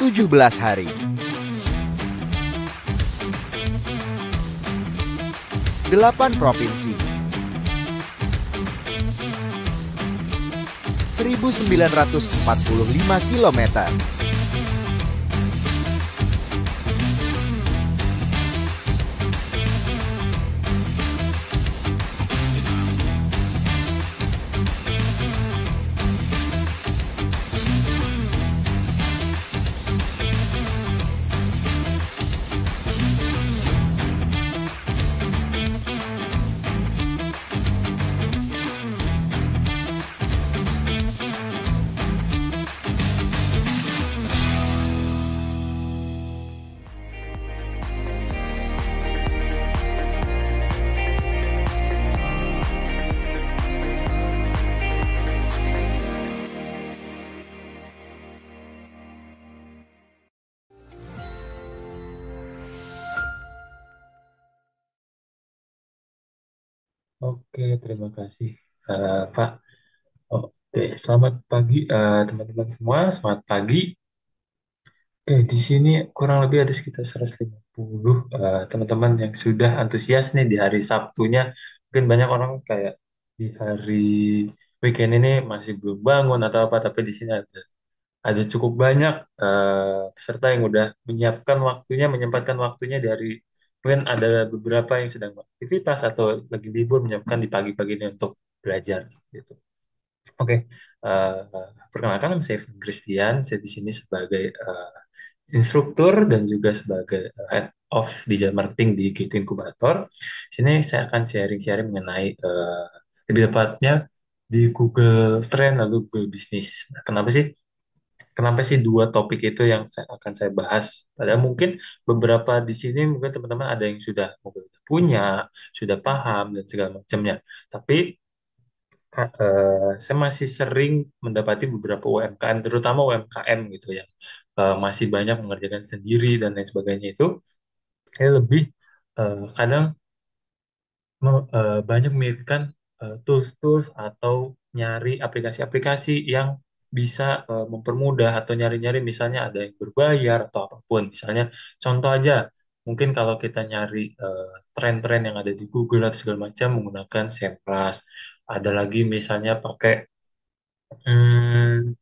17 hari. 8 provinsi. 1945 kilometer. Oke, terima kasih, Pak. Oke, selamat pagi, teman-teman semua. Selamat pagi. Oke, di sini kurang lebih ada sekitar 150 teman-teman yang sudah antusias nih di hari Sabtunya. Mungkin banyak orang kayak di hari weekend ini masih belum bangun atau apa, tapi di sini ada cukup banyak peserta yang udah menyiapkan waktunya, menyempatkan waktunya dari mungkin ada beberapa yang sedang beraktivitas atau lagi libur menyiapkan di pagi-pagi ini untuk belajar gitu. Oke, perkenalkan nama saya Evan Christian. Saya di sini sebagai instruktur dan juga sebagai head of digital marketing di Gitu Inkubator. Sini saya akan sharing-sharing mengenai lebih tepatnya di Google Trend lalu Google Business. Nah, kenapa sih dua topik itu yang saya bahas? Padahal mungkin beberapa di sini mungkin teman-teman ada yang sudah mungkin udah punya, sudah paham dan segala macamnya. Tapi saya masih sering mendapati beberapa UMKM, terutama UMKM gitu ya, masih banyak mengerjakan sendiri dan lain sebagainya itu, saya lebih kadang banyak memikirkan tools-tools atau nyari aplikasi-aplikasi yang bisa mempermudah atau nyari-nyari misalnya ada yang berbayar atau apapun. Misalnya contoh aja, mungkin kalau kita nyari tren-tren yang ada di Google atau segala macam menggunakan SEMrush. Ada lagi misalnya pakai hmm,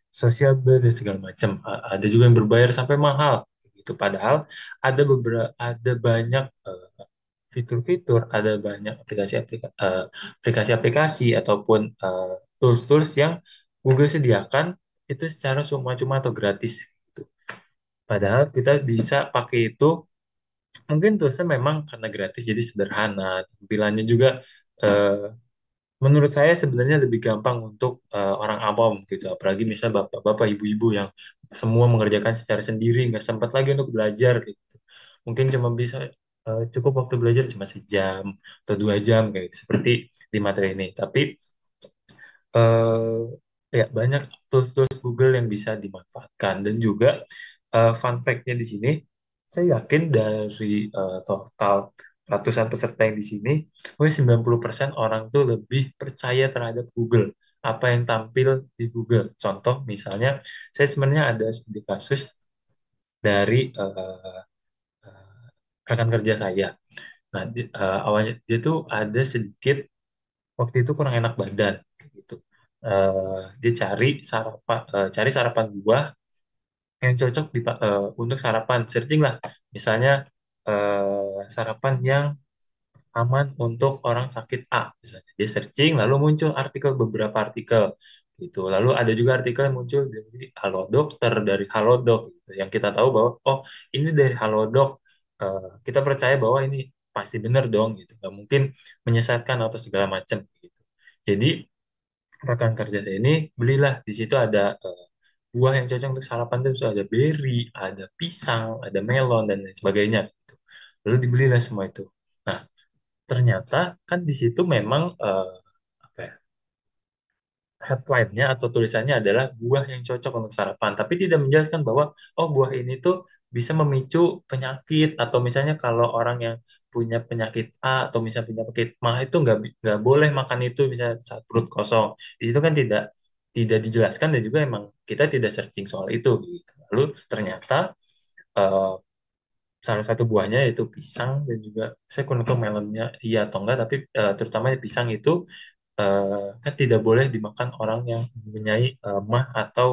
sosial media dan segala macam. Ada juga yang berbayar sampai mahal gitu. Padahal ada banyak fitur-fitur, ada banyak aplikasi-aplikasi ataupun tools-tools yang Google sediakan itu secara cuma-cuma atau gratis gitu. Padahal kita bisa pakai itu, mungkin toolsnya memang karena gratis jadi sederhana, tampilannya juga eh, menurut saya sebenarnya lebih gampang untuk orang awam gitu, apalagi misal bapak-bapak, ibu-ibu yang semua mengerjakan secara sendiri, nggak sempat lagi untuk belajar gitu. Mungkin cuma bisa cukup waktu belajar cuma sejam atau 2 jam kayak gitu, seperti di materi ini. Tapi ya banyak tools-tools Google yang bisa dimanfaatkan dan juga fun fact-nya di sini, saya yakin dari total ratusan peserta yang di sini, mungkin 90% orang tuh lebih percaya terhadap Google, apa yang tampil di Google. Contoh misalnya, saya sebenarnya ada studi kasus dari eh, rekan kerja saya. Nah, awalnya dia tuh ada sedikit waktu itu kurang enak badan gitu. Dia cari sarapan buah yang cocok untuk sarapan. Searching lah, misalnya sarapan yang aman untuk orang sakit A. Misalnya dia searching, lalu muncul beberapa artikel gitu. Lalu ada juga artikel yang muncul dari Halo Dokter, dari Halodoc gitu. Yang kita tahu bahwa oh ini dari Halodoc, kita percaya bahwa ini pasti benar dong gitu. Gak mungkin menyesatkan atau segala macam gitu. Jadi rekan kerja saya ini belilah di situ ada buah yang cocok untuk sarapan itu ada beri, ada pisang, ada melon dan lain sebagainya gitu. Lalu dibelilah semua itu. Nah, ternyata kan di situ memang apa ya, headline-nya atau tulisannya adalah buah yang cocok untuk sarapan, tapi tidak menjelaskan bahwa oh buah ini tuh bisa memicu penyakit atau misalnya kalau orang yang punya penyakit A atau misalnya punya penyakit MAH itu nggak boleh makan itu misalnya saat perut kosong. Di situ kan tidak tidak dijelaskan dan juga emang kita tidak searching soal itu gitu. Lalu ternyata eh, salah satu buahnya yaitu pisang dan juga saya kurang tahu melonnya iya atau enggak, tapi terutama pisang itu kan tidak boleh dimakan orang yang mempunyai mah atau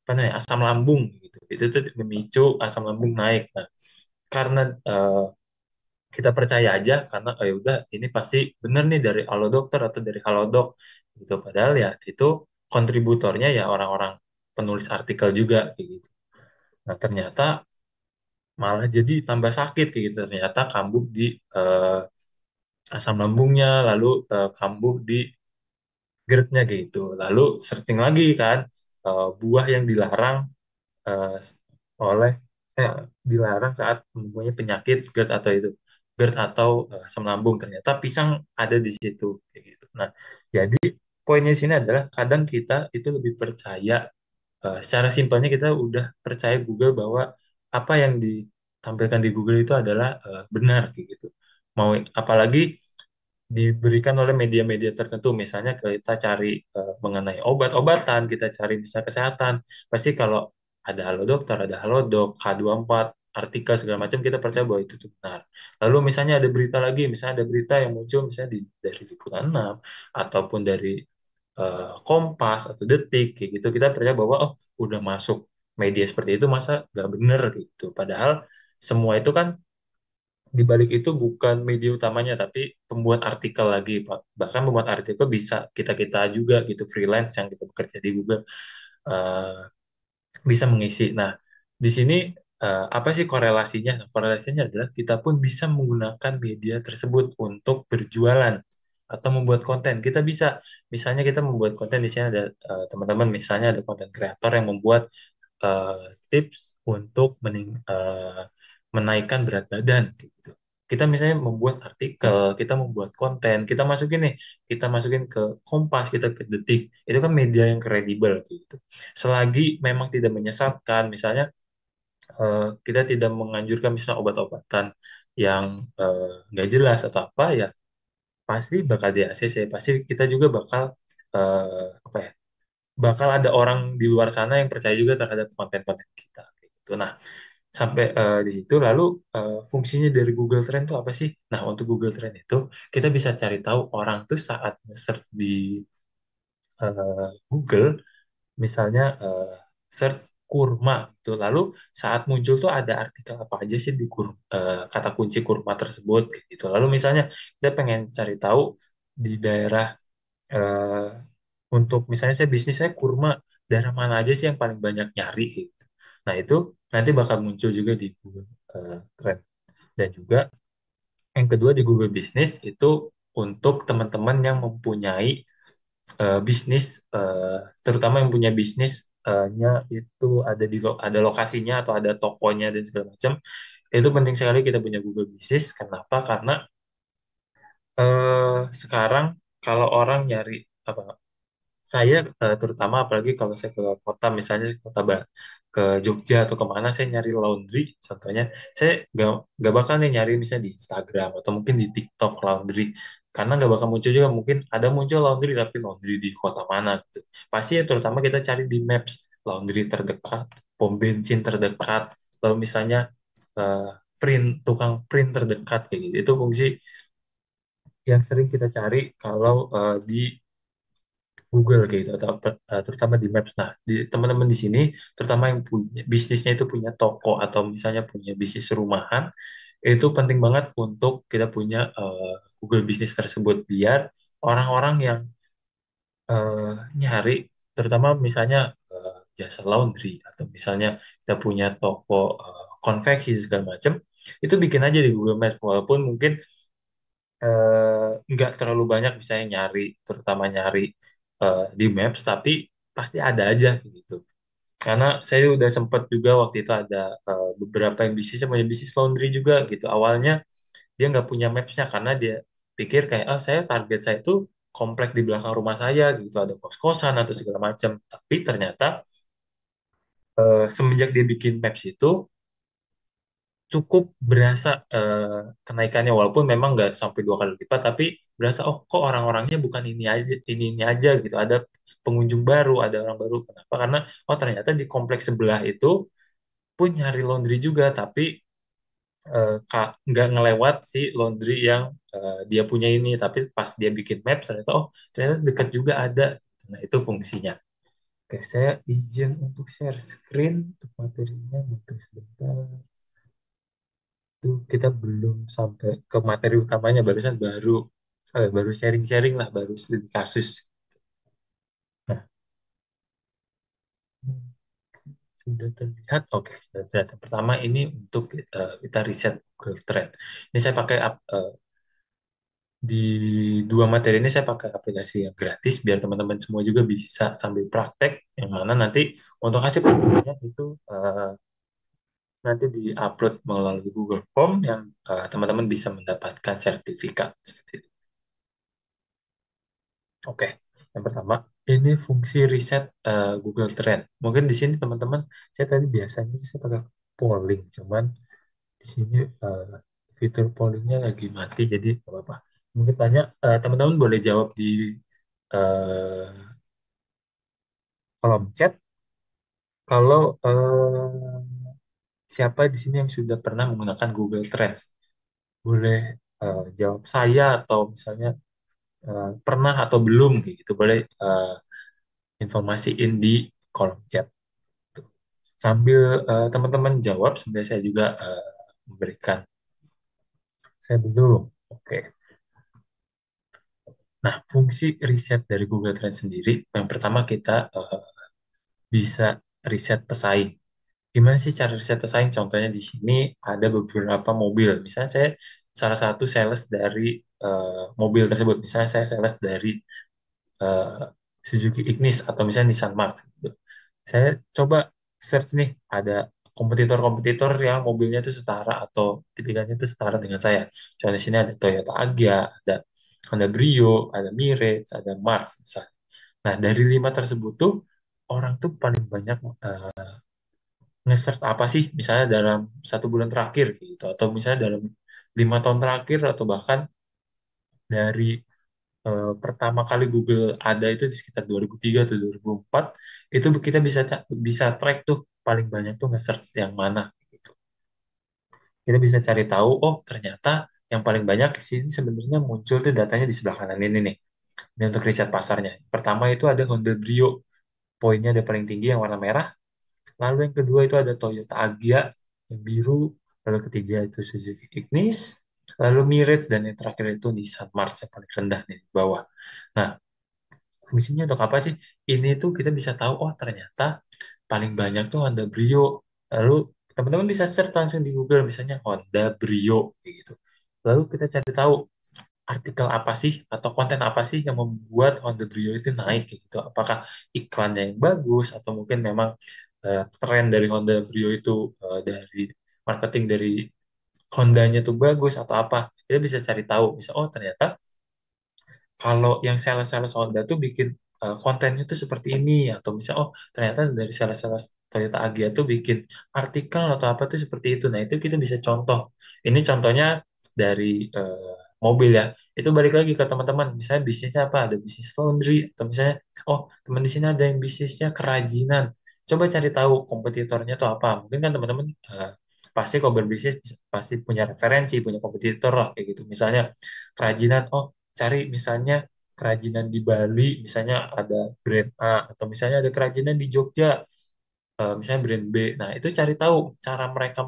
apa namanya asam lambung gitu. Itu tuh memicu asam lambung naik. Nah, karena kita percaya aja karena ya udah ini pasti bener nih dari Halo Dokter atau dari Halodoc gitu. Padahal ya itu kontributornya ya orang-orang penulis artikel juga kayak gitu. Nah, ternyata malah jadi tambah sakit kayak gitu. Ternyata kambuh di eh, asam lambungnya, lalu kambuh di GERD-nya gitu. Lalu searching lagi kan buah yang dilarang eh, oleh eh, dilarang saat mempunyai penyakit GERD atau itu GERD atau asam lambung, ternyata pisang ada di situ kayak gitu. Nah, jadi poinnya di sini adalah kadang kita itu lebih percaya secara simpelnya kita udah percaya Google bahwa apa yang ditampilkan di Google itu adalah benar kayak gitu. Mau apalagi diberikan oleh media-media tertentu. Misalnya kita cari mengenai obat-obatan, kita cari bisa kesehatan. Pasti kalau ada Halo Dokter, ada Halodoc, K24, artikel segala macam kita percaya bahwa itu tuh benar. Lalu misalnya ada berita lagi, misalnya ada berita yang muncul misalnya dari Liputan 6 ataupun dari Kompas atau Detik kayak gitu, kita percaya bahwa oh udah masuk media seperti itu masa nggak bener gitu. Padahal semua itu kan di balik itu bukan media utamanya tapi pembuat artikel lagi Pak. Bahkan pembuat artikel bisa kita-kita juga gitu freelance yang kita bekerja di Google eh, bisa mengisi. Nah, di sini apa sih korelasinya? Nah, korelasinya adalah kita pun bisa menggunakan media tersebut untuk berjualan atau membuat konten. Kita bisa, misalnya kita membuat konten di sini ada teman-teman, misalnya ada konten kreator yang membuat tips untuk menaikkan berat badan gitu. Kita misalnya membuat artikel, kita membuat konten, kita masukin nih, kita masukin ke Kompas, kita ke Detik, itu kan media yang kredibel gitu. Selagi memang tidak menyesatkan, misalnya kita tidak menganjurkan misalnya obat-obatan yang nggak jelas atau apa ya, pasti bakal di ACC, pasti kita juga bakal apa ya, bakal ada orang di luar sana yang percaya juga terhadap konten-konten kita. Gitu. Nah, sampai di situ lalu fungsinya dari Google Trend itu apa sih? Nah, untuk Google Trend itu kita bisa cari tahu orang tuh saat search di Google, misalnya search kurma gitu. Lalu saat muncul tuh ada artikel apa aja sih di kata kunci kurma tersebut kayak gitu. Lalu misalnya kita pengen cari tahu di daerah eh, untuk misalnya saya bisnis saya kurma, daerah mana aja sih yang paling banyak nyari gitu. Nah, itu nanti bakal muncul juga di Google Trend. Dan juga yang kedua di Google Business itu untuk teman-teman yang mempunyai bisnis, terutama yang punya bisnisnya itu ada ada lokasinya atau ada tokonya dan segala macam. Itu penting sekali kita punya Google Business. Kenapa? Karena sekarang kalau orang nyari apa saya terutama apalagi kalau saya ke kota misalnya ke Jogja atau kemana saya nyari laundry contohnya saya nggak bakal nih nyari misalnya di Instagram atau mungkin di TikTok laundry karena nggak bakal muncul juga mungkin ada muncul laundry tapi laundry di kota mana gitu pasti ya terutama kita cari di Maps laundry terdekat pom bensin terdekat lalu misalnya eh, tukang print terdekat kayak gitu itu fungsi yang sering kita cari kalau di Google kayak gitu atau terutama di Maps. Nah, di teman-teman di sini terutama yang punya bisnisnya itu punya toko atau misalnya punya bisnis rumahan, itu penting banget untuk kita punya Google bisnis tersebut biar orang-orang yang eh, nyari terutama misalnya jasa laundry atau misalnya kita punya toko konveksi segala macam, itu bikin aja di Google Maps walaupun mungkin nggak terlalu banyak misalnya nyari, terutama nyari di Maps, tapi pasti ada aja gitu. Karena saya udah sempat juga waktu itu ada beberapa yang bisnisnya punya bisnis laundry juga gitu. Awalnya dia nggak punya Maps-nya karena dia pikir kayak, oh saya target saya itu komplek di belakang rumah saya gitu, ada kos-kosan atau segala macam. Tapi ternyata semenjak dia bikin Maps itu, cukup berasa kenaikannya walaupun memang nggak sampai 2 kali lipat, tapi berasa oh kok orang-orangnya bukan ini aja gitu, ada pengunjung baru, ada orang baru. Kenapa? Karena oh ternyata di kompleks sebelah itu pun nyari laundry juga, tapi nggak ngelewat si laundry yang dia punya ini, tapi pas dia bikin map ternyata oh ternyata dekat juga ada. Nah itu fungsinya. Oke, saya izin untuk share screen untuk materinya. Untuk sebentar. Itu kita belum sampai ke materi utamanya, barusan baru sharing-sharing lah, baru studi kasus. Nah, hmm, sudah terlihat. Oke, sudah terlihat. Yang pertama ini untuk kita riset Google Trend. Ini saya pakai di dua materi ini saya pakai aplikasi yang gratis biar teman-teman semua juga bisa sambil praktek, yang mana nanti untuk hasil prakteknya itu nanti di-upload melalui Google Form yang teman-teman bisa mendapatkan sertifikat seperti itu. Oke, yang pertama ini fungsi riset Google Trend. Mungkin di sini teman-teman, saya tadi biasanya saya pakai polling, cuman di sini fitur pollingnya lagi mati, jadi nggak apa-apa. Mungkin tanya teman-teman boleh jawab di eh, kolom chat kalau siapa di sini yang sudah pernah menggunakan Google Trends. Boleh jawab saya atau misalnya pernah atau belum kayak gitu. Boleh informasiin di kolom chat. Tuh. Sambil teman-teman jawab, sambil saya juga memberikan. Saya belum. Oke. Nah, fungsi riset dari Google Trends sendiri, yang pertama kita bisa riset pesaing. Gimana sih cara riset pesaing? Contohnya di sini ada beberapa mobil. Misalnya saya salah satu sales dari mobil tersebut. Misalnya saya sales dari eh, Suzuki Ignis atau misalnya Nissan March gitu. Saya coba search nih, ada kompetitor-kompetitor yang mobilnya itu setara atau tipikalnya itu setara dengan saya. Contohnya di sini ada Toyota Agya, ada Honda Brio, ada Mirage, ada Mars misalnya. Nah, dari 5 tersebut tuh orang tuh paling banyak nge-search apa sih misalnya dalam 1 bulan terakhir gitu, atau misalnya dalam 5 tahun terakhir, atau bahkan dari pertama kali Google ada itu di sekitar 2003 atau 2004, itu kita bisa track tuh paling banyak tuh nge-search yang mana gitu. Kita bisa cari tahu oh ternyata yang paling banyak di sini sebenarnya muncul tuh datanya di sebelah kanan ini nih. Ini untuk riset pasarnya. Pertama itu ada Honda Brio, poinnya ada paling tinggi yang warna merah. Lalu yang kedua itu ada Toyota Agya yang biru. Lalu ketiga itu Suzuki Ignis. Lalu Mirage dan yang terakhir itu Nissan Mars yang paling rendah nih di bawah. Nah, fungsinya untuk apa sih? Ini tuh kita bisa tahu, oh ternyata paling banyak tuh Honda Brio. Lalu teman-teman bisa search langsung di Google, misalnya Honda Brio, kayak gitu. Lalu kita cari tahu artikel apa sih atau konten apa sih yang membuat Honda Brio itu naik, kayak gitu. Apakah iklannya yang bagus atau mungkin memang tren dari Honda Brio itu dari marketing dari Hondanya tuh bagus atau apa. Kita bisa cari tahu. Bisa, oh ternyata kalau yang sales-sales Honda tuh bikin kontennya tuh seperti ini, atau misalnya oh ternyata dari sales-sales Toyota Agya tuh bikin artikel atau apa tuh seperti itu. Nah itu kita bisa contoh. Ini contohnya dari mobil ya. Itu balik lagi ke teman-teman. Misalnya bisnisnya apa? Ada bisnis laundry, atau misalnya oh teman di sini ada yang bisnisnya kerajinan. Coba cari tahu kompetitornya tuh apa. Mungkin kan teman-teman pasti kalau berbisnis pasti punya referensi, punya kompetitor lah kayak gitu. Misalnya kerajinan, oh cari misalnya kerajinan di Bali, misalnya ada brand A, atau misalnya ada kerajinan di Jogja, misalnya brand B. Nah, itu cari tahu cara mereka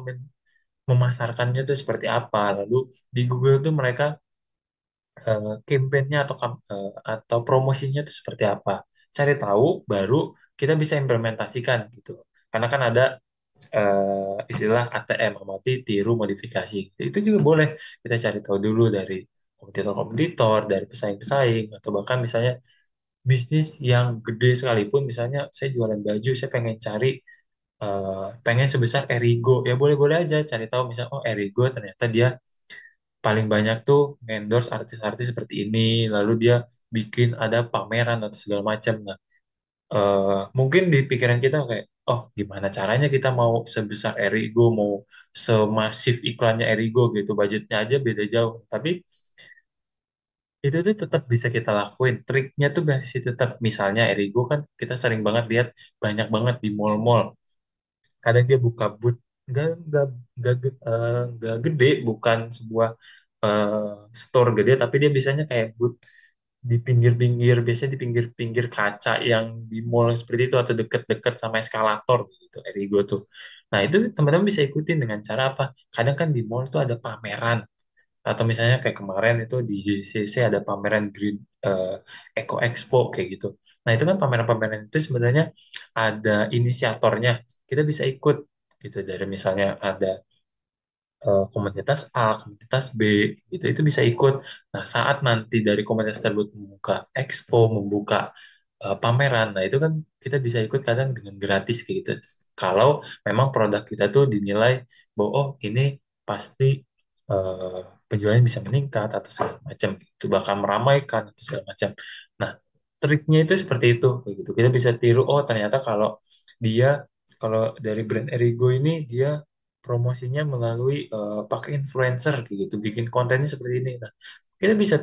memasarkannya itu seperti apa. Lalu di Google tuh mereka campaign-nya atau promosinya itu seperti apa. Cari tahu, baru kita bisa implementasikan gitu. Karena kan ada istilah ATM, amati tiru modifikasi. Itu juga boleh kita cari tahu dulu dari kompetitor-kompetitor, dari pesaing-pesaing, atau bahkan misalnya bisnis yang gede sekalipun, misalnya saya jualan baju, saya pengen cari pengen sebesar Erigo, ya boleh-boleh aja cari tahu misalnya oh Erigo ternyata dia paling banyak tuh endorse artis-artis seperti ini, lalu dia bikin ada pameran atau segala macam. Nah, mungkin di pikiran kita kayak, oh gimana caranya kita mau sebesar Erigo, mau semasif iklannya Erigo gitu, budgetnya aja beda jauh. Tapi itu tuh tetap bisa kita lakuin. Triknya tuh masih tetap, misalnya Erigo kan kita sering banget lihat banyak banget di mall-mall. Kadang dia buka booth nggak gede, bukan sebuah store gede, tapi dia biasanya kayak booth di pinggir-pinggir, biasanya di pinggir-pinggir kaca yang di mall seperti itu atau deket-deket sama eskalator gitu, Erigo tuh. Nah itu teman-teman bisa ikutin dengan cara apa? Kadang kan di mall tuh ada pameran, atau misalnya kayak kemarin itu di JCC ada pameran Green eh, Eco Expo kayak gitu. Nah itu kan pameran-pameran itu sebenarnya ada inisiatornya, kita bisa ikut gitu, dari misalnya ada komunitas A, komunitas B, gitu itu bisa ikut. Nah, saat nanti dari komunitas tersebut membuka expo, membuka pameran, nah itu kan kita bisa ikut kadang dengan gratis kayak gitu. Kalau memang produk kita tuh dinilai bahwa oh ini pasti eh, penjualannya bisa meningkat atau segala macam, itu bakal meramaikan atau segala macam. Nah, triknya itu seperti itu kayak gitu. Kita bisa tiru, oh ternyata dia kalau dari brand Erigo ini dia promosinya melalui pakai influencer kayak gitu, bikin kontennya seperti ini. Nah, kita bisa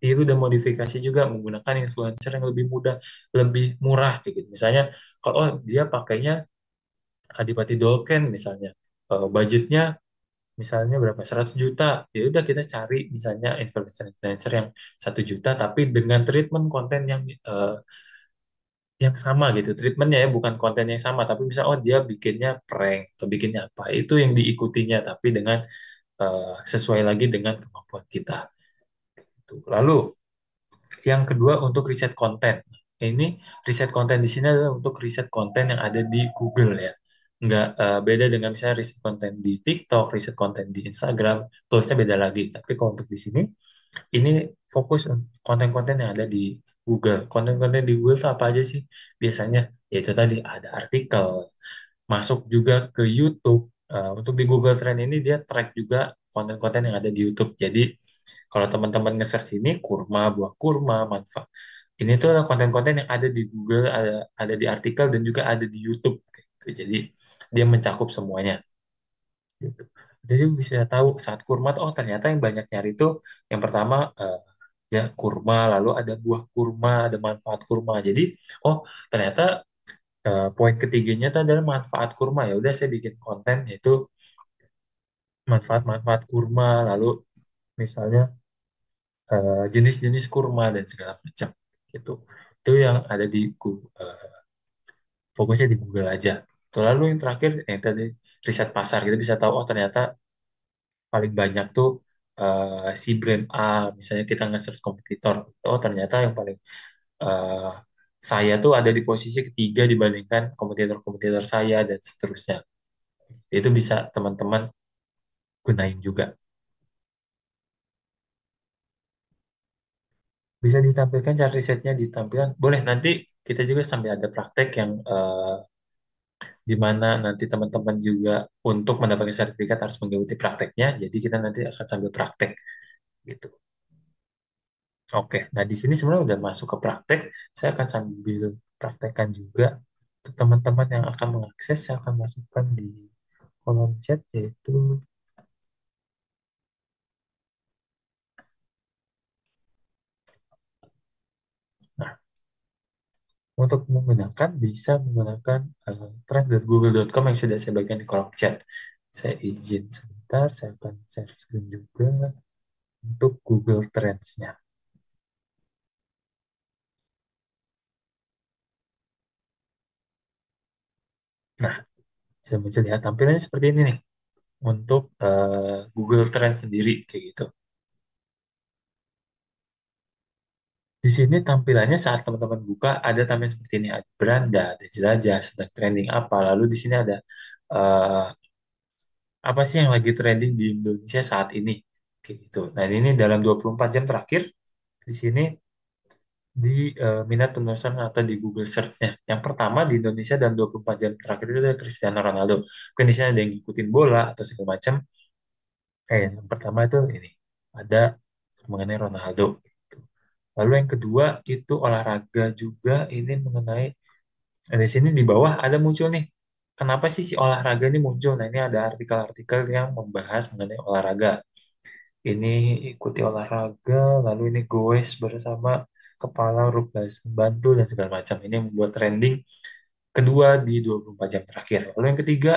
tiru dan modifikasi juga menggunakan influencer yang lebih mudah, lebih murah kayak gitu. Misalnya kalau oh, dia pakainya Adipati Dolken misalnya, budgetnya misalnya berapa, 100 juta, ya udah kita cari misalnya influencer-influencer yang 1 juta tapi dengan treatment konten yang sama gitu, treatmentnya ya, bukan konten yang sama, tapi bisa oh dia bikinnya prank atau bikinnya apa, itu yang diikutinya tapi dengan sesuai lagi dengan kemampuan kita. Tuh. Lalu yang kedua untuk riset konten. Ini riset konten di sini adalah untuk riset konten yang ada di Google ya. Nggak beda dengan misalnya riset konten di TikTok, riset konten di Instagram, toolsnya beda lagi. Tapi kalau untuk di sini, ini fokus konten-konten yang ada di Google. Konten-konten di Google itu apa aja sih? Biasanya yaitu tadi ada artikel, masuk juga ke YouTube. Untuk di Google Trend ini dia track juga konten-konten yang ada di YouTube. Jadi kalau teman-teman nge-search ini kurma, buah kurma, manfaat. Ini tuh adalah konten-konten yang ada di Google, ada di artikel dan juga ada di YouTube. Gitu. Jadi dia mencakup semuanya. Gitu. Jadi bisa tahu saat kurma tuh, oh ternyata yang banyak nyari itu yang pertama ya kurma, lalu ada buah kurma, ada manfaat kurma. Jadi oh ternyata poin ketiganya itu adalah manfaat kurma. Ya udah saya bikin konten yaitu manfaat-manfaat kurma, lalu misalnya jenis-jenis kurma dan segala macam gitu. Itu yang ada di fokusnya di Google aja. Tuh, lalu yang terakhir yang tadi riset pasar, kita bisa tahu oh ternyata paling banyak tuh si brand A, misalnya kita nge-search kompetitor, oh ternyata yang paling eh, saya tuh ada di posisi ketiga dibandingkan kompetitor-kompetitor saya dan seterusnya. Itu bisa teman-teman gunain juga. Bisa ditampilkan cara risetnya ditampilkan. Boleh nanti kita juga sambil ada praktek yang di mana nanti teman-teman juga untuk mendapatkan sertifikat harus mengikuti prakteknya. Jadi kita nanti akan sambil praktek gitu. Oke, nah di sini sebenarnya udah masuk ke praktek. Saya akan sambil praktekkan juga untuk teman-teman yang akan mengakses. Saya akan masukkan di kolom chat yaitu, nah untuk menggunakan bisa menggunakan trend.google.com yang sudah saya bagikan di kolom chat. Saya izin sebentar, saya akan share screen juga untuk Google Trends-nya. Nah, saya bisa lihat tampilannya seperti ini nih untuk Google Trends sendiri kayak gitu. Di sini tampilannya saat teman-teman buka ada tampilan seperti ini, ada beranda, ada jelajah, sedang trending apa. Lalu di sini ada eh, apa sih yang lagi trending di Indonesia saat ini kayak gitu. Nah, ini dalam 24 jam terakhir di sini di minat penelusuran atau di Google Search-nya. Yang pertama di Indonesia dalam 24 jam terakhir itu ada Cristiano Ronaldo. Mungkin di sini ada yang ngikutin bola atau segala macam. Yang pertama itu ini ada mengenai Ronaldo. Gitu. Lalu yang kedua itu olahraga juga, ini mengenai di sini di bawah ada muncul nih. Kenapa sih si olahraga ini muncul? Nah, ini ada artikel-artikel yang membahas mengenai olahraga. Ini ikuti olahraga, lalu ini goes bersama kepala rukun bantu dan segala macam. Ini membuat trending kedua di 24 jam terakhir. Lalu yang ketiga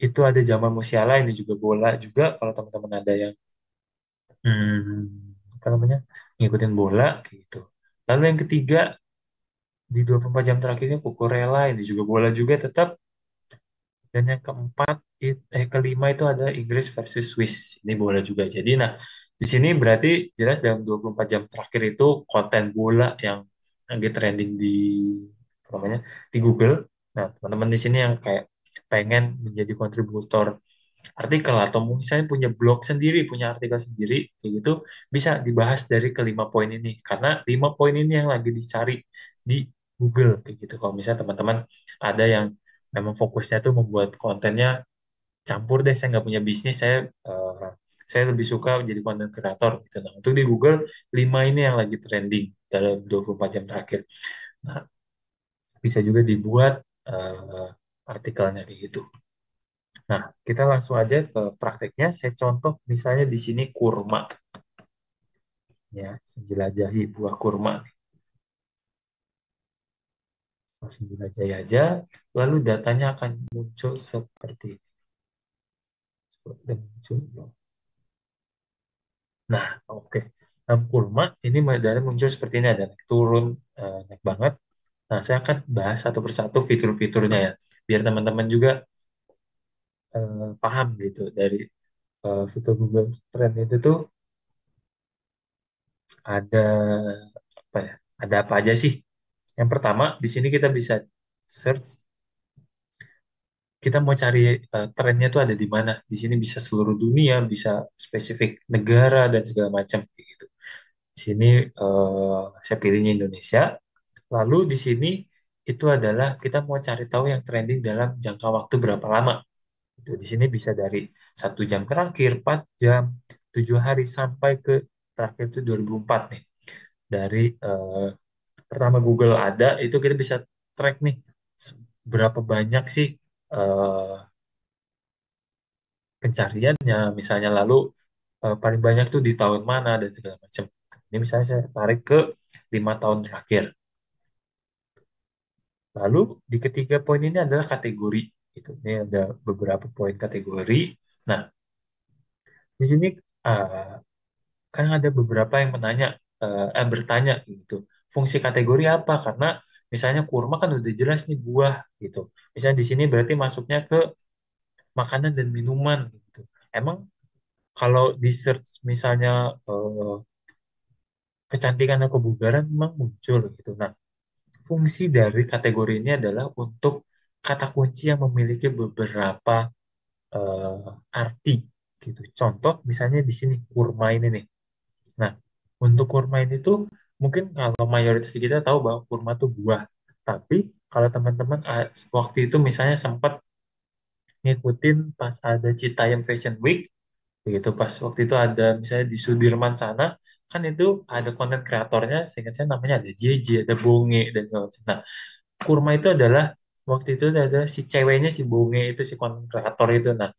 itu ada zaman musiala, ini juga bola juga kalau teman-teman ada yang apa namanya ngikutin bola kayak gitu. Lalu yang ketiga di 24 jam terakhirnya Cucurella, ini juga bola juga tetap. Dan yang keempat, kelima itu ada Inggris versus Swiss. Ini bola juga. Jadi, nah, di sini berarti jelas dalam 24 jam terakhir itu konten bola yang lagi trending di apa namanya di Google. Nah, teman-teman di sini yang kayak pengen menjadi kontributor artikel atau misalnya punya blog sendiri, punya artikel sendiri, kayak gitu, bisa dibahas dari kelima poin ini. Karena 5 poin ini yang lagi dicari di Google, kayak gitu. Kalau misalnya teman-teman ada yang memang fokusnya tuh membuat kontennya campur deh, saya nggak punya bisnis, saya lebih suka jadi konten kreator gitu. Nah, untuk di Google 5 ini yang lagi trending dalam 24 jam terakhir. Nah, bisa juga dibuat artikelnya kayak gitu. Nah, kita langsung aja ke prakteknya. Saya contoh misalnya di sini kurma ya, menjelajahi buah kurma. Langsung jelajahi aja, lalu datanya akan muncul seperti ini. Seperti muncul. Nah, oke. Kurma ini modelnya muncul seperti ini, ada naik turun, naik banget. Nah, saya akan bahas satu persatu fitur-fiturnya ya, biar teman-teman juga paham gitu dari fitur Google Trend itu tuh ada apa ya? Ada apa aja sih? Yang pertama, di sini kita bisa search, kita mau cari trennya tuh ada di mana. Di sini bisa seluruh dunia, bisa spesifik negara dan segala macam kayak gitu. Di sini saya pilihnya Indonesia. Lalu di sini itu adalah kita mau cari tahu yang trending dalam jangka waktu berapa lama. Itu di sini bisa dari 1 jam terakhir, 4 jam, 7 hari sampai ke terakhir itu 2004 nih. Dari pertama Google ada itu kita bisa track nih berapa banyak sih eh, pencariannya, misalnya lalu paling banyak tuh di tahun mana dan segala macam. Ini misalnya saya tarik ke 5 tahun terakhir. Lalu di ketiga poin ini adalah kategori. Gitu. Ini ada beberapa poin kategori. Nah, di sini eh, kan ada beberapa yang bertanya gitu. Fungsi kategori apa? Karena misalnya kurma kan udah jelas nih buah gitu. Misalnya di sini berarti masuknya ke makanan dan minuman gitu. Emang kalau di search misalnya kecantikan atau kebugaran memang muncul gitu. Nah, fungsi dari kategori ini adalah untuk kata kunci yang memiliki beberapa arti gitu. Contoh misalnya di sini kurma ini nih. Nah, untuk kurma ini tuh mungkin kalau mayoritas kita tahu bahwa kurma tuh buah. Tapi kalau teman-teman waktu itu misalnya sempat ngikutin pas ada Citayam Fashion Week, begitu pas waktu itu ada misalnya di Sudirman sana, kan itu ada konten kreatornya, seingat saya namanya ada JJ, ada Bonge, dan segala macam. Nah, kurma itu adalah waktu itu ada si ceweknya si Bonge itu si konten kreator itu. Nah,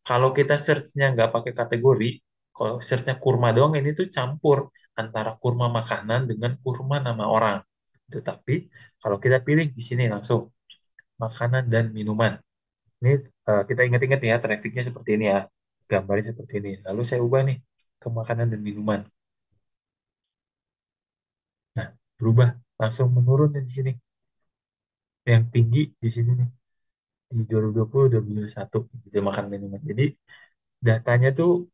kalau kita search-nya nggak pakai kategori, kalau search-nya kurma doang, ini tuh campur antara kurma makanan dengan kurma nama orang. Itu tapi kalau kita pilih di sini langsung makanan dan minuman. Ini kita ingat-ingat ya, trafficnya seperti ini ya, gambarnya seperti ini. Lalu saya ubah nih ke makanan dan minuman. Nah, berubah langsung menurun di sini. Yang tinggi di sini nih di 2020 2021 gitu makan minuman. Jadi datanya tuh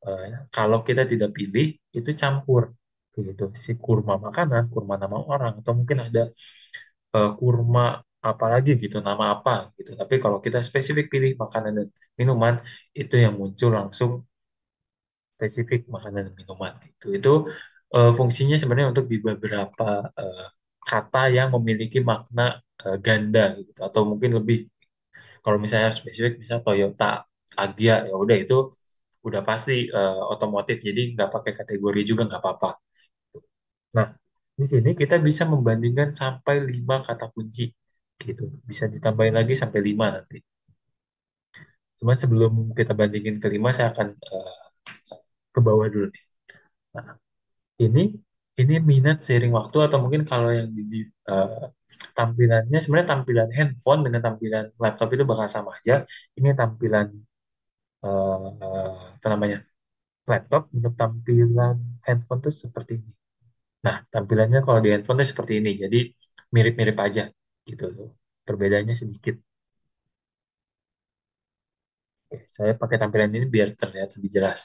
kalau kita tidak pilih itu campur gitu. Si kurma makanan, kurma nama orang atau mungkin ada kurma apa lagi gitu, nama apa gitu. Tapi kalau kita spesifik pilih makanan dan minuman itu yang muncul langsung spesifik makanan dan minuman gitu. Itu fungsinya sebenarnya untuk di beberapa eh, kata yang memiliki makna ganda gitu atau mungkin lebih. Kalau misalnya spesifik, misalnya Toyota Agya, ya udah itu udah pasti otomotif, jadi nggak pakai kategori juga nggak apa-apa. Nah, Di sini kita bisa membandingkan sampai 5 kata kunci gitu. Bisa ditambahin lagi sampai 5 nanti. Cuman sebelum kita bandingin ke 5, saya akan ke bawah dulu nih. Nah, ini ini minat seiring waktu atau mungkin kalau yang tampilannya sebenarnya tampilan handphone dengan tampilan laptop itu bakal sama aja. Ini tampilan apa namanya laptop untuk tampilan handphone tuh seperti ini. Nah, tampilannya kalau di handphone tuh seperti ini. Jadi mirip-mirip aja gitu tuh. Perbedaannya sedikit. Oke, saya pakai tampilan ini biar terlihat lebih jelas.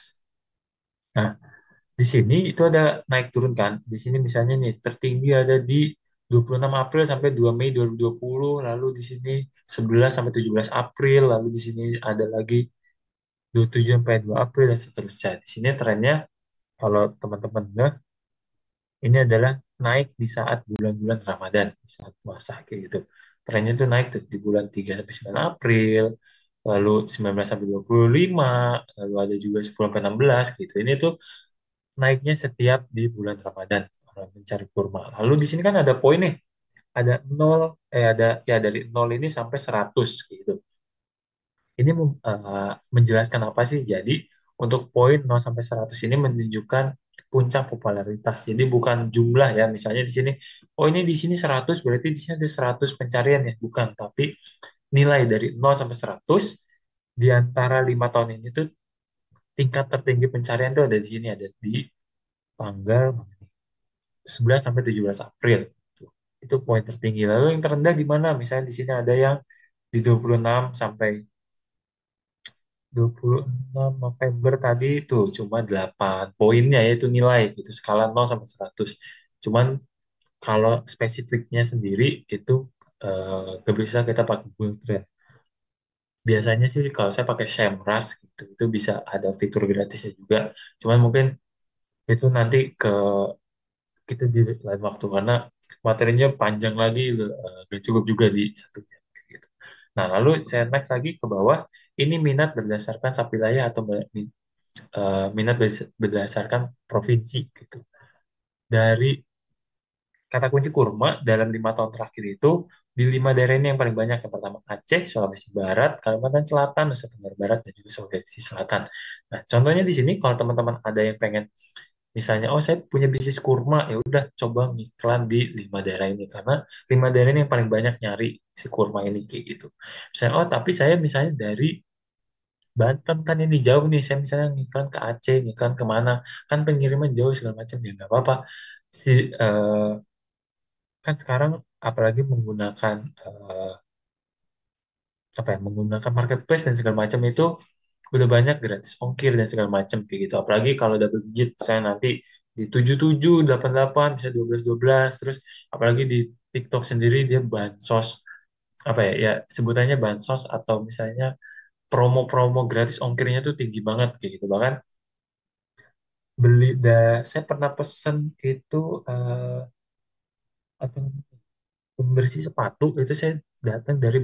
Nah, di sini itu ada naik turun kan. Di sini misalnya nih tertinggi ada di 26 April sampai 2 Mei 2020, lalu di sini 11 sampai 17 April, lalu di sini ada lagi 27 sampai 2 April dan seterusnya. Di sini trennya kalau teman-teman ini adalah naik di saat bulan-bulan Ramadan, di saat puasa kayak gitu. Trennya tuh naik tuh di bulan 3 sampai 9 April, lalu 19 sampai 25, lalu ada juga 10 sampai 16 gitu. Ini tuh naiknya setiap di bulan Ramadan orang mencari kurma. Lalu di sini kan ada poin nih, ada nol ada ya dari nol ini sampai 100 gitu. Ini menjelaskan apa sih? Jadi untuk poin 0 sampai 100 ini menunjukkan puncak popularitas. Jadi bukan jumlah ya. Misalnya di sini, oh ini di sini 100 berarti di sini ada 100 pencarian ya. Bukan, tapi nilai dari 0 sampai 100 di antara 5 tahun ini tuh tingkat tertinggi pencarian tuh ada di sini, ada di tanggal 11 sampai 17 April. Itu poin tertinggi. Lalu yang terendah di mana? Misalnya di sini ada yang di 26 sampai 26 November tadi itu cuma 8 poinnya yaitu nilai gitu skala 0 sampai 100. Cuman kalau spesifiknya sendiri itu gak bisa kita pakai Google Trend. Biasanya sih kalau saya pakai SEMrush gitu itu bisa ada fitur gratisnya juga. Cuman mungkin itu nanti kita di lain waktu karena materinya panjang lagi gak cukup juga di 1 jam kayak gitu. Nah, lalu saya next lagi ke bawah. Ini minat berdasarkan subwilayah atau minat berdasarkan provinsi gitu. Dari kata kunci kurma dalam 5 tahun terakhir itu di 5 daerah ini yang paling banyak. Yang pertama Aceh, Sulawesi Barat, Kalimantan Selatan, Nusa Tenggara Barat, dan juga Sulawesi Selatan. Nah, contohnya di sini kalau teman-teman ada yang pengen misalnya, oh saya punya bisnis kurma, ya udah coba ngiklan di 5 daerah ini karena 5 daerah ini yang paling banyak nyari si kurma ini kayak gitu. Misalnya, oh tapi saya misalnya dari Banten kan ini jauh nih, saya misalnya ngiklan ke Aceh, ngiklan kemana, kan pengiriman jauh segala macam ya nggak apa-apa. Si kan sekarang apalagi menggunakan apa ya, menggunakan marketplace dan segala macam itu udah banyak gratis ongkir dan segala macam kayak gitu. Apalagi kalau double digit, saya nanti di 77, 88, bisa 12, 12. Terus apalagi di TikTok sendiri dia bansos apa ya, ya sebutannya bansos atau misalnya promo-promo gratis ongkirnya tuh tinggi banget kayak gitu. Bahkan saya pernah pesen itu apa namanya, pembersih sepatu itu saya datang dari